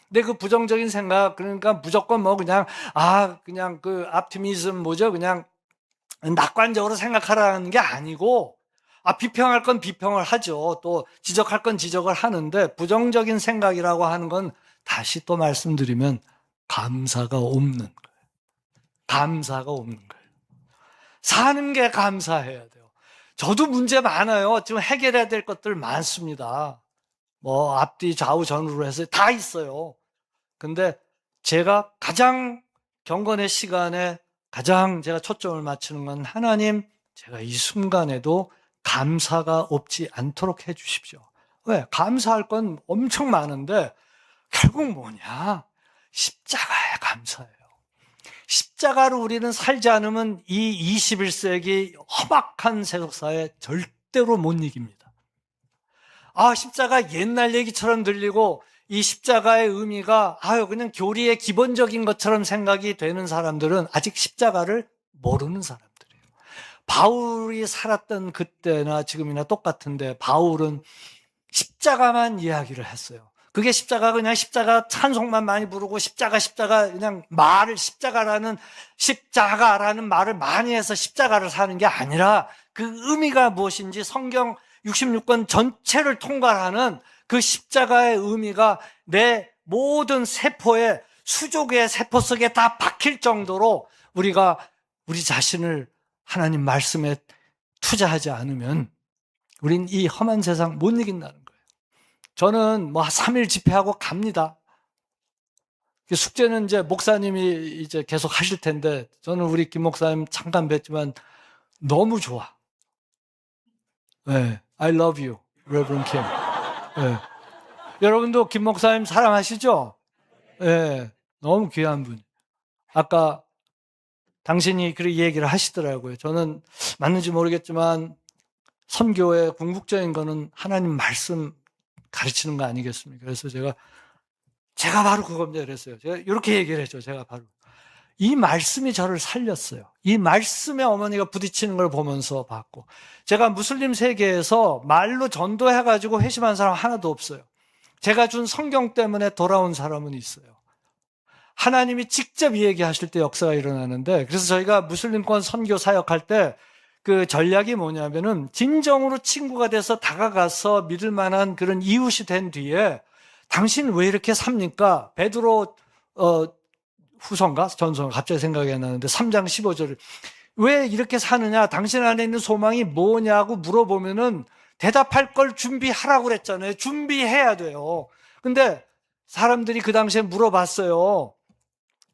C: 근데 그 부정적인 생각, 그러니까 무조건 그냥 그 optimism 그냥 낙관적으로 생각하라는 게 아니고, 비평할 건 비평을 하죠. 또 지적할 건 지적을 하는데, 부정적인 생각이라고 하는 건 다시 또 말씀드리면 감사가 없는 거예요. 감사가 없는 거예요. 사는 게 감사해야 돼요. 저도 문제 많아요. 지금 해결해야 될 것들 많습니다. 앞뒤 좌우 전후로 해서 다 있어요. 근데 제가 가장 경건의 시간에 가장 제가 초점을 맞추는 건 하나님, 제가 이 순간에도 감사가 없지 않도록 해 주십시오. 왜? 감사할 건 엄청 많은데 결국 뭐냐? 십자가에 감사해요. 십자가로 우리는 살지 않으면 이 21세기 험악한 세속사에 절대로 못 이깁니다. 십자가 옛날 얘기처럼 들리고 이 십자가의 의미가 그냥 교리의 기본적인 것처럼 생각이 되는 사람들은 아직 십자가를 모르는 사람들이에요. 바울이 살았던 그때나 지금이나 똑같은데 바울은 십자가만 이야기를 했어요. 그게 십자가 그냥 십자가 찬송만 많이 부르고 십자가 그냥 십자가라는 말을 많이 해서 십자가를 사는 게 아니라 그 의미가 무엇인지 성경 66권 전체를 통괄하는 그 십자가의 의미가 내 모든 세포에 수족의 세포 속에 다 박힐 정도로 우리가 우리 자신을 하나님 말씀에 투자하지 않으면 우린 이 험한 세상 못 이긴다는 거예요. 저는 3일 집회하고 갑니다. 숙제는 이제 목사님이 이제 계속 하실 텐데 저는 우리 김 목사님 잠깐 뵀지만 너무 좋아. 네, I love you, Reverend Kim. 네. 여러분도 김 목사님 사랑하시죠? 네, 너무 귀한 분. 아까 당신이 그렇게 얘기를 하시더라고요. 저는 맞는지 모르겠지만 선교의 궁극적인 거는 하나님 말씀 가르치는 거 아니겠습니까? 그래서 제가 바로 그겁니다. 그랬어요. 제가 이렇게 얘기를 했죠. 제가 바로. 이 말씀이 저를 살렸어요. 이 말씀에 어머니가 부딪히는 걸 보면서 봤고. 제가 무슬림 세계에서 말로 전도해가지고 회심한 사람 하나도 없어요. 제가 준 성경 때문에 돌아온 사람은 있어요. 하나님이 직접 얘기하실 때 역사가 일어나는데, 그래서 저희가 무슬림권 선교 사역할 때 그 전략이 뭐냐면은 진정으로 친구가 돼서 다가가서 믿을 만한 그런 이웃이 된 뒤에 당신 왜 이렇게 삽니까? 베드로 후서인가? 전서인가? 갑자기 생각이 안 나는데 3장 15절을 왜 이렇게 사느냐? 당신 안에 있는 소망이 뭐냐고 물어보면은 대답할 걸 준비하라고 그랬잖아요. 준비해야 돼요. 근데 사람들이 그 당시에 물어봤어요.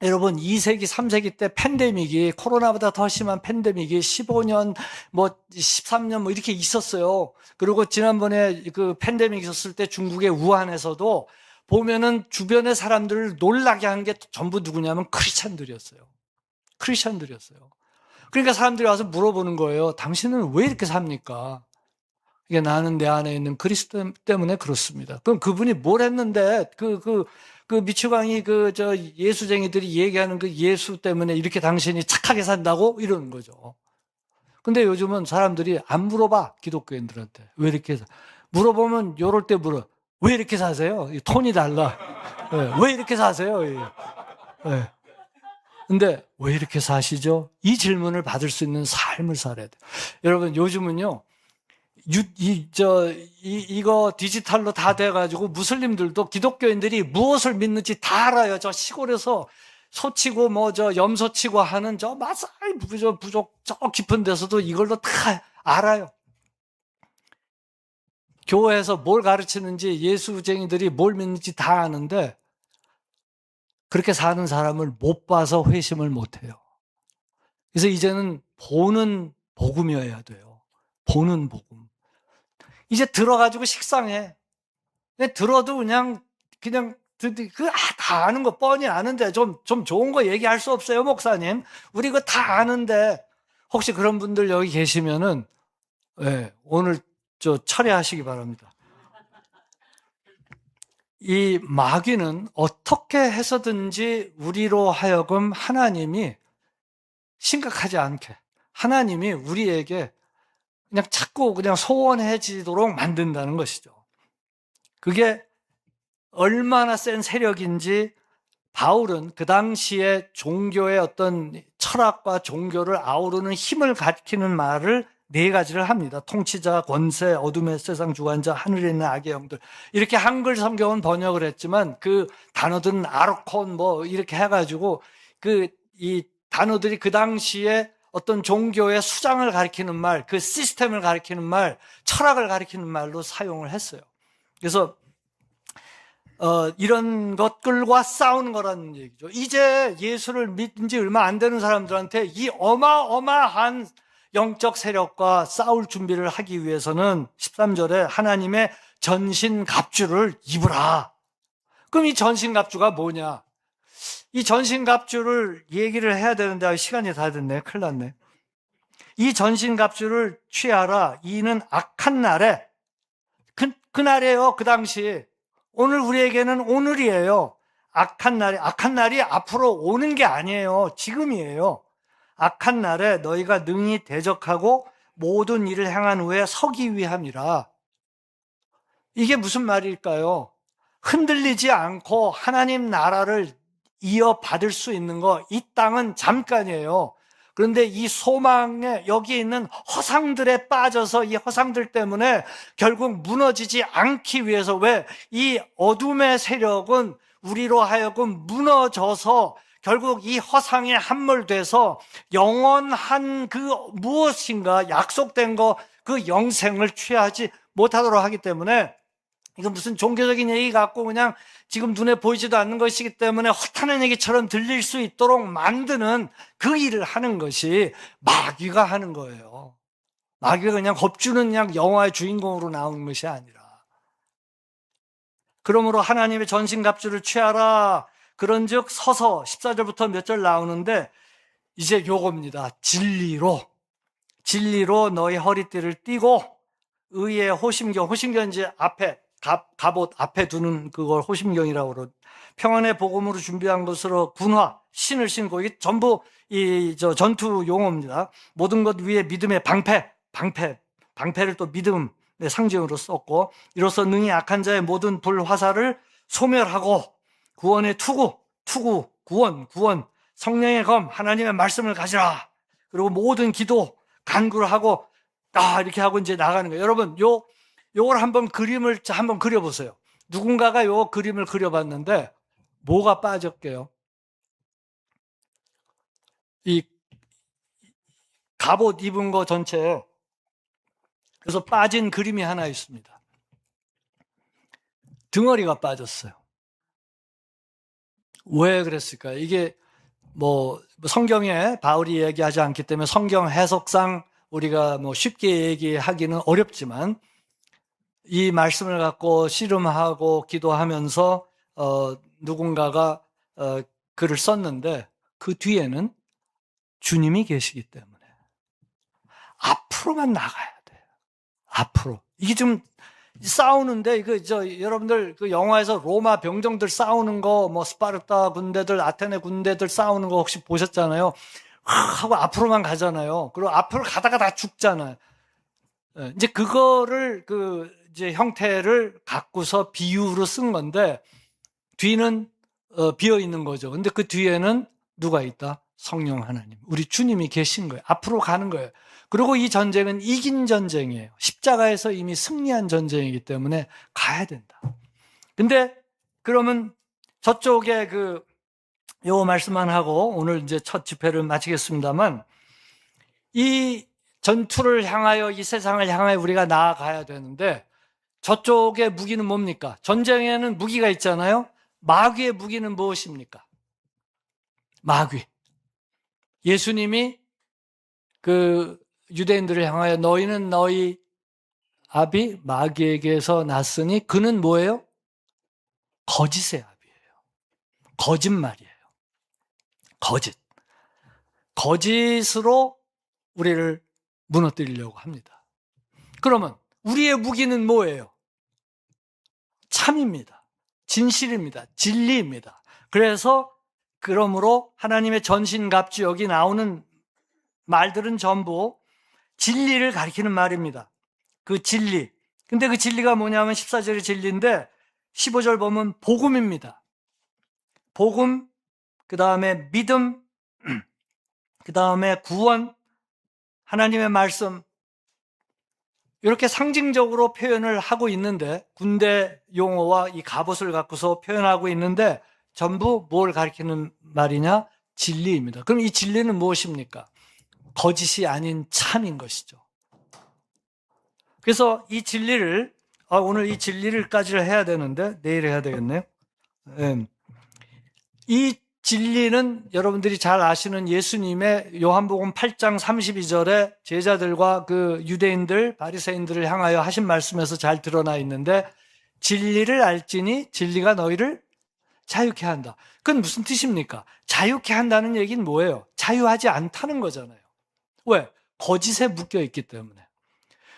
C: 여러분 2세기, 3세기 때 팬데믹이 코로나보다 더 심한 팬데믹이 15년, 13년 이렇게 있었어요. 그리고 지난번에 그 팬데믹 있었을 때 중국의 우한에서도 보면은 주변의 사람들을 놀라게 한 게 전부 누구냐면 크리스찬들이었어요. 그러니까 사람들이 와서 물어보는 거예요. 당신은 왜 이렇게 삽니까? 이게 나는 내 안에 있는 그리스도 때문에 그렇습니다. 그럼 그분이 뭘 했는데 그 미추광이 예수쟁이들이 얘기하는 그 예수 때문에 이렇게 당신이 착하게 산다고 이러는 거죠. 근데 요즘은 사람들이 안 물어봐. 기독교인들한테. 왜 이렇게 물어보면 요럴 때 왜 이렇게 사세요? 톤이 달라. 왜 이렇게 사세요? 근데 왜 이렇게 사시죠? 이 질문을 받을 수 있는 삶을 살아야 돼요. 여러분 요즘은요. 이거 디지털로 다 돼가지고 무슬림들도 기독교인들이 무엇을 믿는지 다 알아요. 저 시골에서 소치고 염소치고 하는 마사이 부족 저 깊은 데서도 이걸로 다 알아요. 교회에서 뭘 가르치는지 예수쟁이들이 뭘 믿는지 다 아는데 그렇게 사는 사람을 못 봐서 회심을 못 해요. 그래서 이제는 보는 복음이어야 돼요. 보는 복음. 이제 들어가지고 식상해. 들어도 그냥 다 아는 거 뻔히 아는데 좀 좋은 거 얘기할 수 없어요, 목사님? 우리 그거 다 아는데 혹시 그런 분들 여기 계시면은 오늘 철회하시기 바랍니다. 이 마귀는 어떻게 해서든지 우리로 하여금 하나님이 심각하지 않게 하나님이 우리에게 그냥 자꾸 그냥 소원해지도록 만든다는 것이죠. 그게 얼마나 센 세력인지 바울은 그 당시에 종교의 어떤 철학과 종교를 아우르는 힘을 가리키는 말을 4가지를 합니다. 통치자, 권세, 어둠의 세상 주관자, 하늘에 있는 악의 영들. 이렇게 한글 성경은 번역을 했지만 그 단어들은 아르콘 이렇게 해가지고 이 단어들이 그 당시에 어떤 종교의 수장을 가리키는 말, 그 시스템을 가리키는 말, 철학을 가리키는 말로 사용을 했어요. 그래서 이런 것들과 싸우는 거라는 얘기죠. 이제 예수를 믿은 지 얼마 안 되는 사람들한테 이 어마어마한 영적 세력과 싸울 준비를 하기 위해서는 13절에 하나님의 전신갑주를 입으라. 그럼 이 전신갑주가 뭐냐? 이 전신갑주를 얘기를 해야 되는데 시간이 다 됐네. 큰일 났네. 이 전신갑주를 취하라. 이는 악한 날에 그날이에요. 그 당시. 오늘 우리에게는 오늘이에요. 악한 날이 앞으로 오는 게 아니에요. 지금이에요. 악한 날에 너희가 능히 대적하고 모든 일을 행한 후에 서기 위함이라. 이게 무슨 말일까요? 흔들리지 않고 하나님 나라를 이어받을 수 있는 거, 이 땅은 잠깐이에요. 그런데 이 소망에 여기 있는 허상들에 빠져서 이 허상들 때문에 결국 무너지지 않기 위해서, 왜? 이 어둠의 세력은 우리로 하여금 무너져서 결국 이 허상에 함몰돼서 영원한 그 무엇인가 약속된 거, 그 영생을 취하지 못하도록 하기 때문에, 이건 무슨 종교적인 얘기 같고 그냥 지금 눈에 보이지도 않는 것이기 때문에 허탄한 얘기처럼 들릴 수 있도록 만드는 그 일을 하는 것이 마귀가 하는 거예요. 마귀가 그냥 겁주는 그냥 영화의 주인공으로 나오는 것이 아니라. 그러므로 하나님의 전신갑주를 취하라. 그런즉 서서 14절부터 몇 절 나오는데 이제 요겁니다. 진리로 너희 허리띠를 띠고 의의 호심경 이제 앞에 갑옷 앞에 두는 그걸 호심경이라고 그러고, 평안의 복음으로 준비한 것으로 군화 신을 신고, 이게 전부 전투 용어입니다. 모든 것 위에 믿음의 방패를 또 믿음의 상징으로 썼고, 이로써 능히 악한 자의 모든 불화살을 소멸하고 구원의 구원 성령의 검 하나님의 말씀을 가지라. 그리고 모든 기도 간구를 하고 이렇게 하고 이제 나가는 거예요. 여러분 요걸 그림을 한번 그려보세요. 누군가가 요 그림을 그려봤는데 뭐가 빠졌게요? 이 갑옷 입은 거 전체에. 그래서 빠진 그림이 하나 있습니다. 등어리가 빠졌어요. 왜 그랬을까요? 이게 성경에 바울이 얘기하지 않기 때문에 성경 해석상 우리가 쉽게 얘기하기는 어렵지만, 이 말씀을 갖고 씨름하고 기도하면서 누군가가 글을 썼는데, 그 뒤에는 주님이 계시기 때문에 앞으로만 나가야 돼요. 앞으로. 이게 좀 싸우는데, 여러분들 그 영화에서 로마 병정들 싸우는 거, 스파르타 군대들, 아테네 군대들 싸우는 거 혹시 보셨잖아요. 하고 앞으로만 가잖아요. 그리고 앞으로 가다가 다 죽잖아요. 이제 그거를 형태를 갖고서 비유로 쓴 건데, 뒤는 비어 있는 거죠. 근데 그 뒤에는 누가 있다? 성령 하나님, 우리 주님이 계신 거예요. 앞으로 가는 거예요. 그리고 이 전쟁은 이긴 전쟁이에요. 십자가에서 이미 승리한 전쟁이기 때문에 가야 된다. 근데 그러면 저쪽에 요 말씀만 하고 오늘 이제 첫 집회를 마치겠습니다만, 이 전투를 향하여, 이 세상을 향하여 우리가 나아가야 되는데, 저쪽의 무기는 뭡니까? 전쟁에는 무기가 있잖아요. 마귀의 무기는 무엇입니까? 마귀. 예수님이 유대인들을 향하여 너희는 너희 아비 마귀에게서 났으니, 그는 뭐예요? 거짓의 아비예요. 거짓말이에요. 거짓으로 우리를 무너뜨리려고 합니다. 그러면 우리의 무기는 뭐예요? 참입니다. 진실입니다. 진리입니다. 그러므로 하나님의 전신갑주, 여기 나오는 말들은 전부 진리를 가리키는 말입니다. 그 진리. 근데 그 진리가 뭐냐면 14절의 진리인데 15절 보면 복음입니다. 복음, 그 다음에 믿음, 그 다음에 구원, 하나님의 말씀, 이렇게 상징적으로 표현을 하고 있는데, 군대 용어와 이 갑옷을 갖고서 표현하고 있는데 전부 뭘 가리키는 말이냐? 진리입니다. 그럼 이 진리는 무엇입니까? 거짓이 아닌 참인 것이죠. 그래서 이 진리를, 오늘 이 진리를까지를 해야 되는데 내일 해야 되겠네요. 이 진리는 여러분들이 잘 아시는 예수님의 요한복음 8장 32절에 제자들과 유대인들, 바리새인들을 향하여 하신 말씀에서 잘 드러나 있는데, 진리를 알지니 진리가 너희를 자유케 한다. 그건 무슨 뜻입니까? 자유케 한다는 얘기는 뭐예요? 자유하지 않다는 거잖아요. 왜? 거짓에 묶여 있기 때문에.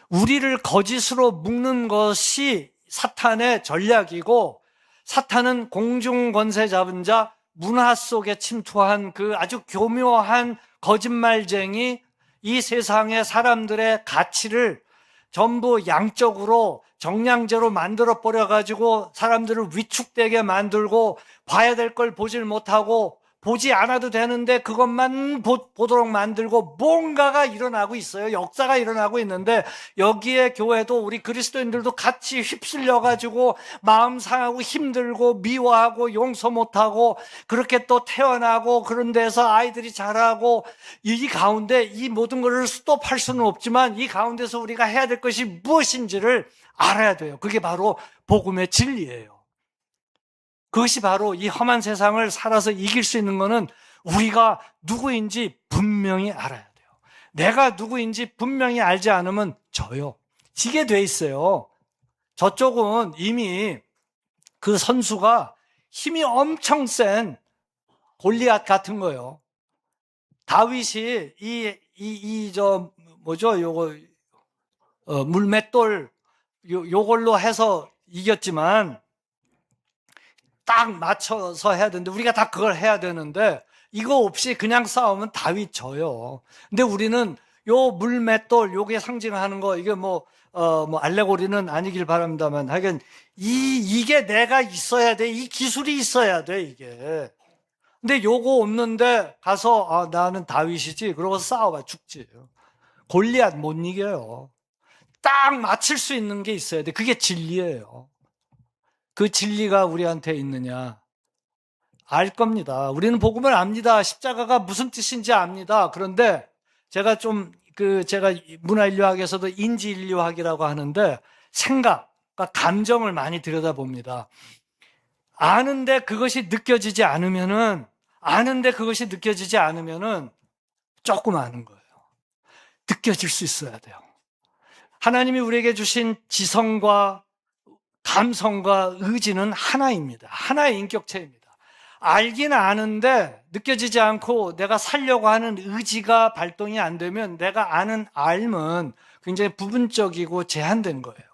C: 우리를 거짓으로 묶는 것이 사탄의 전략이고, 사탄은 공중 권세 잡은 자, 문화 속에 침투한 그 아주 교묘한 거짓말쟁이, 이 세상의 사람들의 가치를 전부 양적으로 정량제로 만들어 버려가지고 사람들을 위축되게 만들고, 봐야 될 걸 보질 못하고 보지 않아도 되는데 그것만 보도록 만들고, 뭔가가 일어나고 있어요. 역사가 일어나고 있는데, 여기에 교회도 우리 그리스도인들도 같이 휩쓸려 가지고 마음 상하고 힘들고 미워하고 용서 못하고, 그렇게 또 태어나고 그런 데서 아이들이 자라고, 이 가운데 이 모든 것을 스톱할 수는 없지만 이 가운데서 우리가 해야 될 것이 무엇인지를 알아야 돼요. 그게 바로 복음의 진리예요. 그것이 바로 이 험한 세상을 살아서 이길 수 있는 것은 우리가 누구인지 분명히 알아야 돼요. 내가 누구인지 분명히 알지 않으면 져요. 지게 돼 있어요. 저쪽은 이미 그 선수가 힘이 엄청 센 골리앗 같은 거예요. 다윗이 물맷돌 요걸로 해서 이겼지만, 딱 맞춰서 해야 되는데, 우리가 다 그걸 해야 되는데, 이거 없이 그냥 싸우면 다윗 져요. 근데 우리는 요 물맷돌, 요게 상징하는 거, 이게 알레고리는 아니길 바랍니다만, 하여간, 이게 내가 있어야 돼. 이 기술이 있어야 돼, 이게. 근데 요거 없는데 가서, 나는 다윗이지. 그러고 싸워봐, 죽지. 골리앗 못 이겨요. 딱 맞출 수 있는 게 있어야 돼. 그게 진리예요. 그 진리가 우리한테 있느냐? 알 겁니다. 우리는 복음을 압니다. 십자가가 무슨 뜻인지 압니다. 그런데 제가 제가 문화인류학에서도 인지인류학이라고 하는데, 생각과 감정을 많이 들여다봅니다. 아는데 그것이 느껴지지 않으면은 조금 아는 거예요. 느껴질 수 있어야 돼요. 하나님이 우리에게 주신 지성과 감성과 의지는 하나입니다. 하나의 인격체입니다. 알긴 아는데 느껴지지 않고 내가 살려고 하는 의지가 발동이 안 되면 내가 아는 알은 굉장히 부분적이고 제한된 거예요.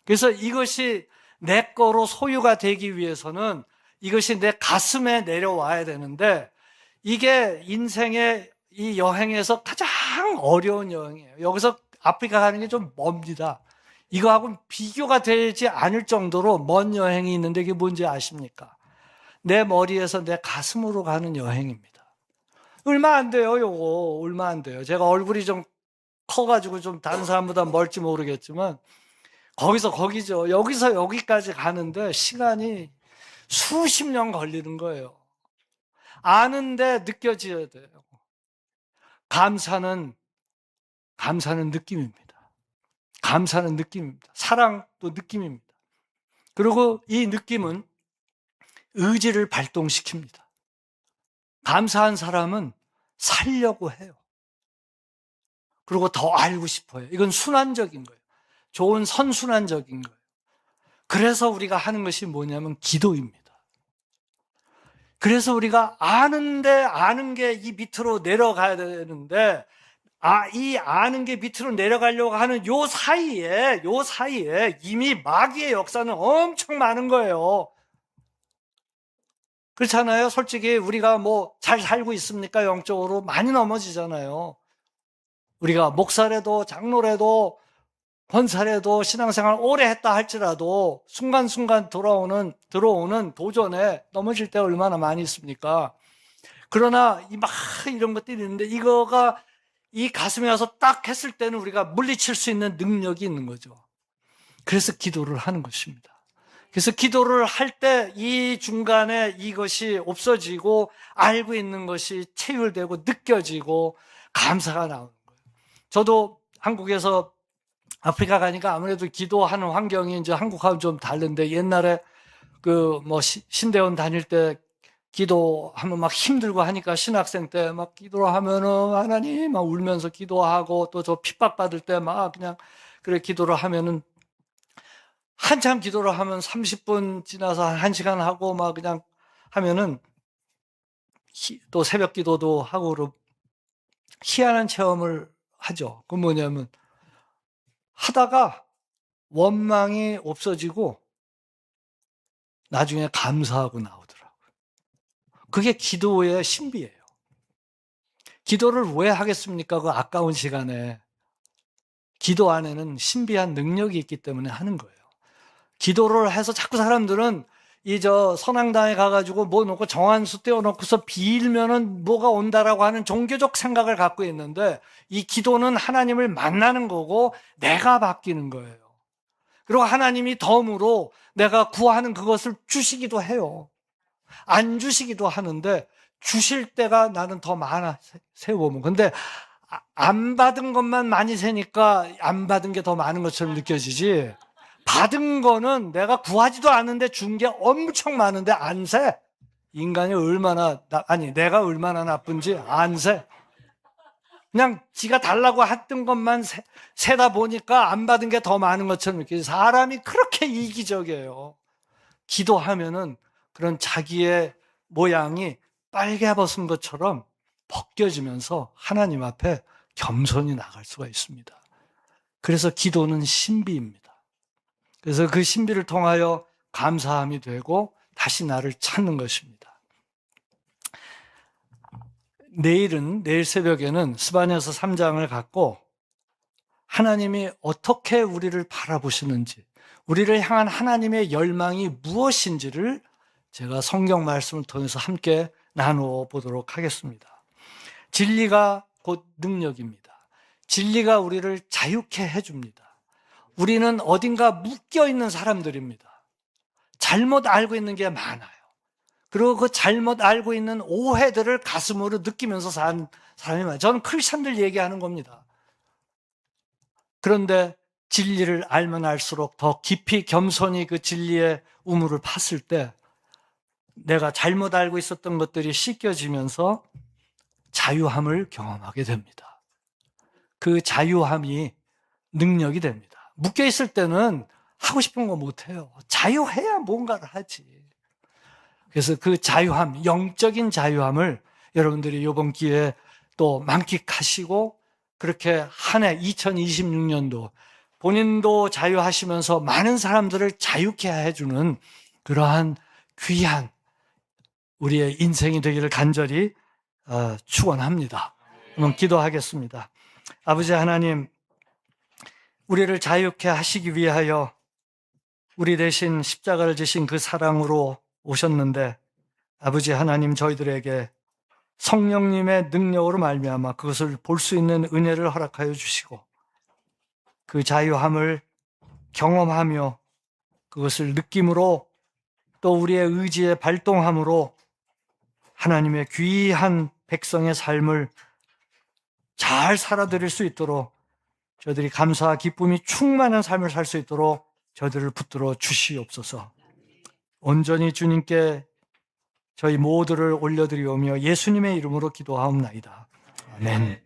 C: 그래서 이것이 내 거로 소유가 되기 위해서는 이것이 내 가슴에 내려와야 되는데, 이게 인생의 이 여행에서 가장 어려운 여행이에요. 여기서 아프리카 가는 게 좀 멉니다. 이거하고는 비교가 되지 않을 정도로 먼 여행이 있는데, 그게 뭔지 아십니까? 내 머리에서 내 가슴으로 가는 여행입니다. 얼마 안 돼요, 요거. 얼마 안 돼요. 제가 얼굴이 좀 커가지고 좀 다른 사람보다 멀지 모르겠지만, 거기서 거기죠. 여기서 여기까지 가는데 시간이 수십 년 걸리는 거예요. 아는데 느껴져야 돼요. 감사는 느낌입니다. 감사는 느낌입니다. 사랑도 느낌입니다. 그리고 이 느낌은 의지를 발동시킵니다. 감사한 사람은 살려고 해요. 그리고 더 알고 싶어요. 이건 순환적인 거예요. 좋은 선순환적인 거예요. 그래서 우리가 하는 것이 뭐냐면 기도입니다. 그래서 우리가 아는 게 이 밑으로 내려가야 되는데, 이 아는 게 밑으로 내려가려고 하는 요 사이에 이미 마귀의 역사는 엄청 많은 거예요. 그렇잖아요. 솔직히 우리가 잘 살고 있습니까? 영적으로 많이 넘어지잖아요. 우리가 목사래도 장로래도 권사래도 신앙생활 오래 했다 할지라도 순간순간 들어오는 도전에 넘어질 때가 얼마나 많이 있습니까? 그러나 막 이런 것들이 있는데, 이거가 이 가슴에 와서 딱 했을 때는 우리가 물리칠 수 있는 능력이 있는 거죠. 그래서 기도를 하는 것입니다. 그래서 기도를 할 때 이 중간에 이것이 없어지고 알고 있는 것이 체휼되고 느껴지고 감사가 나오는 거예요. 저도 한국에서 아프리카 가니까 아무래도 기도하는 환경이 이제 한국하고 좀 다른데, 옛날에 신대원 다닐 때 기도하면 막 힘들고 하니까, 신학생 때 막 기도를 하면은 하나님 막 울면서 기도하고, 또 저 핍박받을 때 막 그냥 그래 기도를 하면은, 한참 기도를 하면 30분 지나서 1시간 하고 막 그냥 하면은 또 새벽 기도도 하고 희한한 체험을 하죠. 그 뭐냐면, 하다가 원망이 없어지고 나중에 감사하고 나오더라고요. 그게 기도의 신비예요. 기도를 왜 하겠습니까? 그 아까운 시간에. 기도 안에는 신비한 능력이 있기 때문에 하는 거예요. 기도를 해서 자꾸 사람들은 선앙당에 가가지고 뭐 놓고 정한수 떼어놓고서 빌면은 뭐가 온다라고 하는 종교적 생각을 갖고 있는데, 이 기도는 하나님을 만나는 거고 내가 바뀌는 거예요. 그리고 하나님이 덤으로 내가 구하는 그것을 주시기도 해요. 안 주시기도 하는데 주실 때가 나는 더 많아, 세워보면. 근데 안 받은 것만 많이 세니까 안 받은 게 더 많은 것처럼 느껴지지, 받은 거는 내가 구하지도 않는데 준 게 엄청 많은데 안 세. 인간이 내가 얼마나 나쁜지 안 세. 그냥 지가 달라고 했던 것만 세다 보니까 안 받은 게 더 많은 것처럼 느껴지. 사람이 그렇게 이기적이에요. 기도하면은 그런 자기의 모양이 빨개 벗은 것처럼 벗겨지면서 하나님 앞에 겸손히 나갈 수가 있습니다. 그래서 기도는 신비입니다. 그래서 그 신비를 통하여 감사함이 되고 다시 나를 찾는 것입니다. 내일 새벽에는 스바냐서 3장을 갖고 하나님이 어떻게 우리를 바라보시는지, 우리를 향한 하나님의 열망이 무엇인지를 제가 성경 말씀을 통해서 함께 나누어 보도록 하겠습니다. 진리가 곧 능력입니다. 진리가 우리를 자유케 해줍니다. 우리는 어딘가 묶여있는 사람들입니다. 잘못 알고 있는 게 많아요. 그리고 그 잘못 알고 있는 오해들을 가슴으로 느끼면서 사는 사람이 많아요. 저는 크리스천들 얘기하는 겁니다. 그런데 진리를 알면 알수록 더 깊이 겸손히 그 진리의 우물을 팠을 때 내가 잘못 알고 있었던 것들이 씻겨지면서 자유함을 경험하게 됩니다. 그 자유함이 능력이 됩니다. 묶여있을 때는 하고 싶은 거 못해요. 자유해야 뭔가를 하지. 그래서 그 자유함, 영적인 자유함을 여러분들이 이번 기회에 또 만끽하시고, 그렇게 한 해 2026년도 본인도 자유하시면서 많은 사람들을 자유케 해주는 그러한 귀한 우리의 인생이 되기를 간절히 축원합니다. 그럼 기도하겠습니다. 아버지 하나님, 우리를 자유케 하시기 위하여 우리 대신 십자가를 지신 그 사랑으로 오셨는데, 아버지 하나님, 저희들에게 성령님의 능력으로 말미암아 그것을 볼 수 있는 은혜를 허락하여 주시고, 그 자유함을 경험하며 그것을 느낌으로 또 우리의 의지의 발동함으로 하나님의 귀한 백성의 삶을 잘 살아드릴 수 있도록, 저희들이 감사와 기쁨이 충만한 삶을 살 수 있도록 저희들을 붙들어 주시옵소서. 온전히 주님께 저희 모두를 올려드리오며 예수님의 이름으로 기도하옵나이다. 아멘.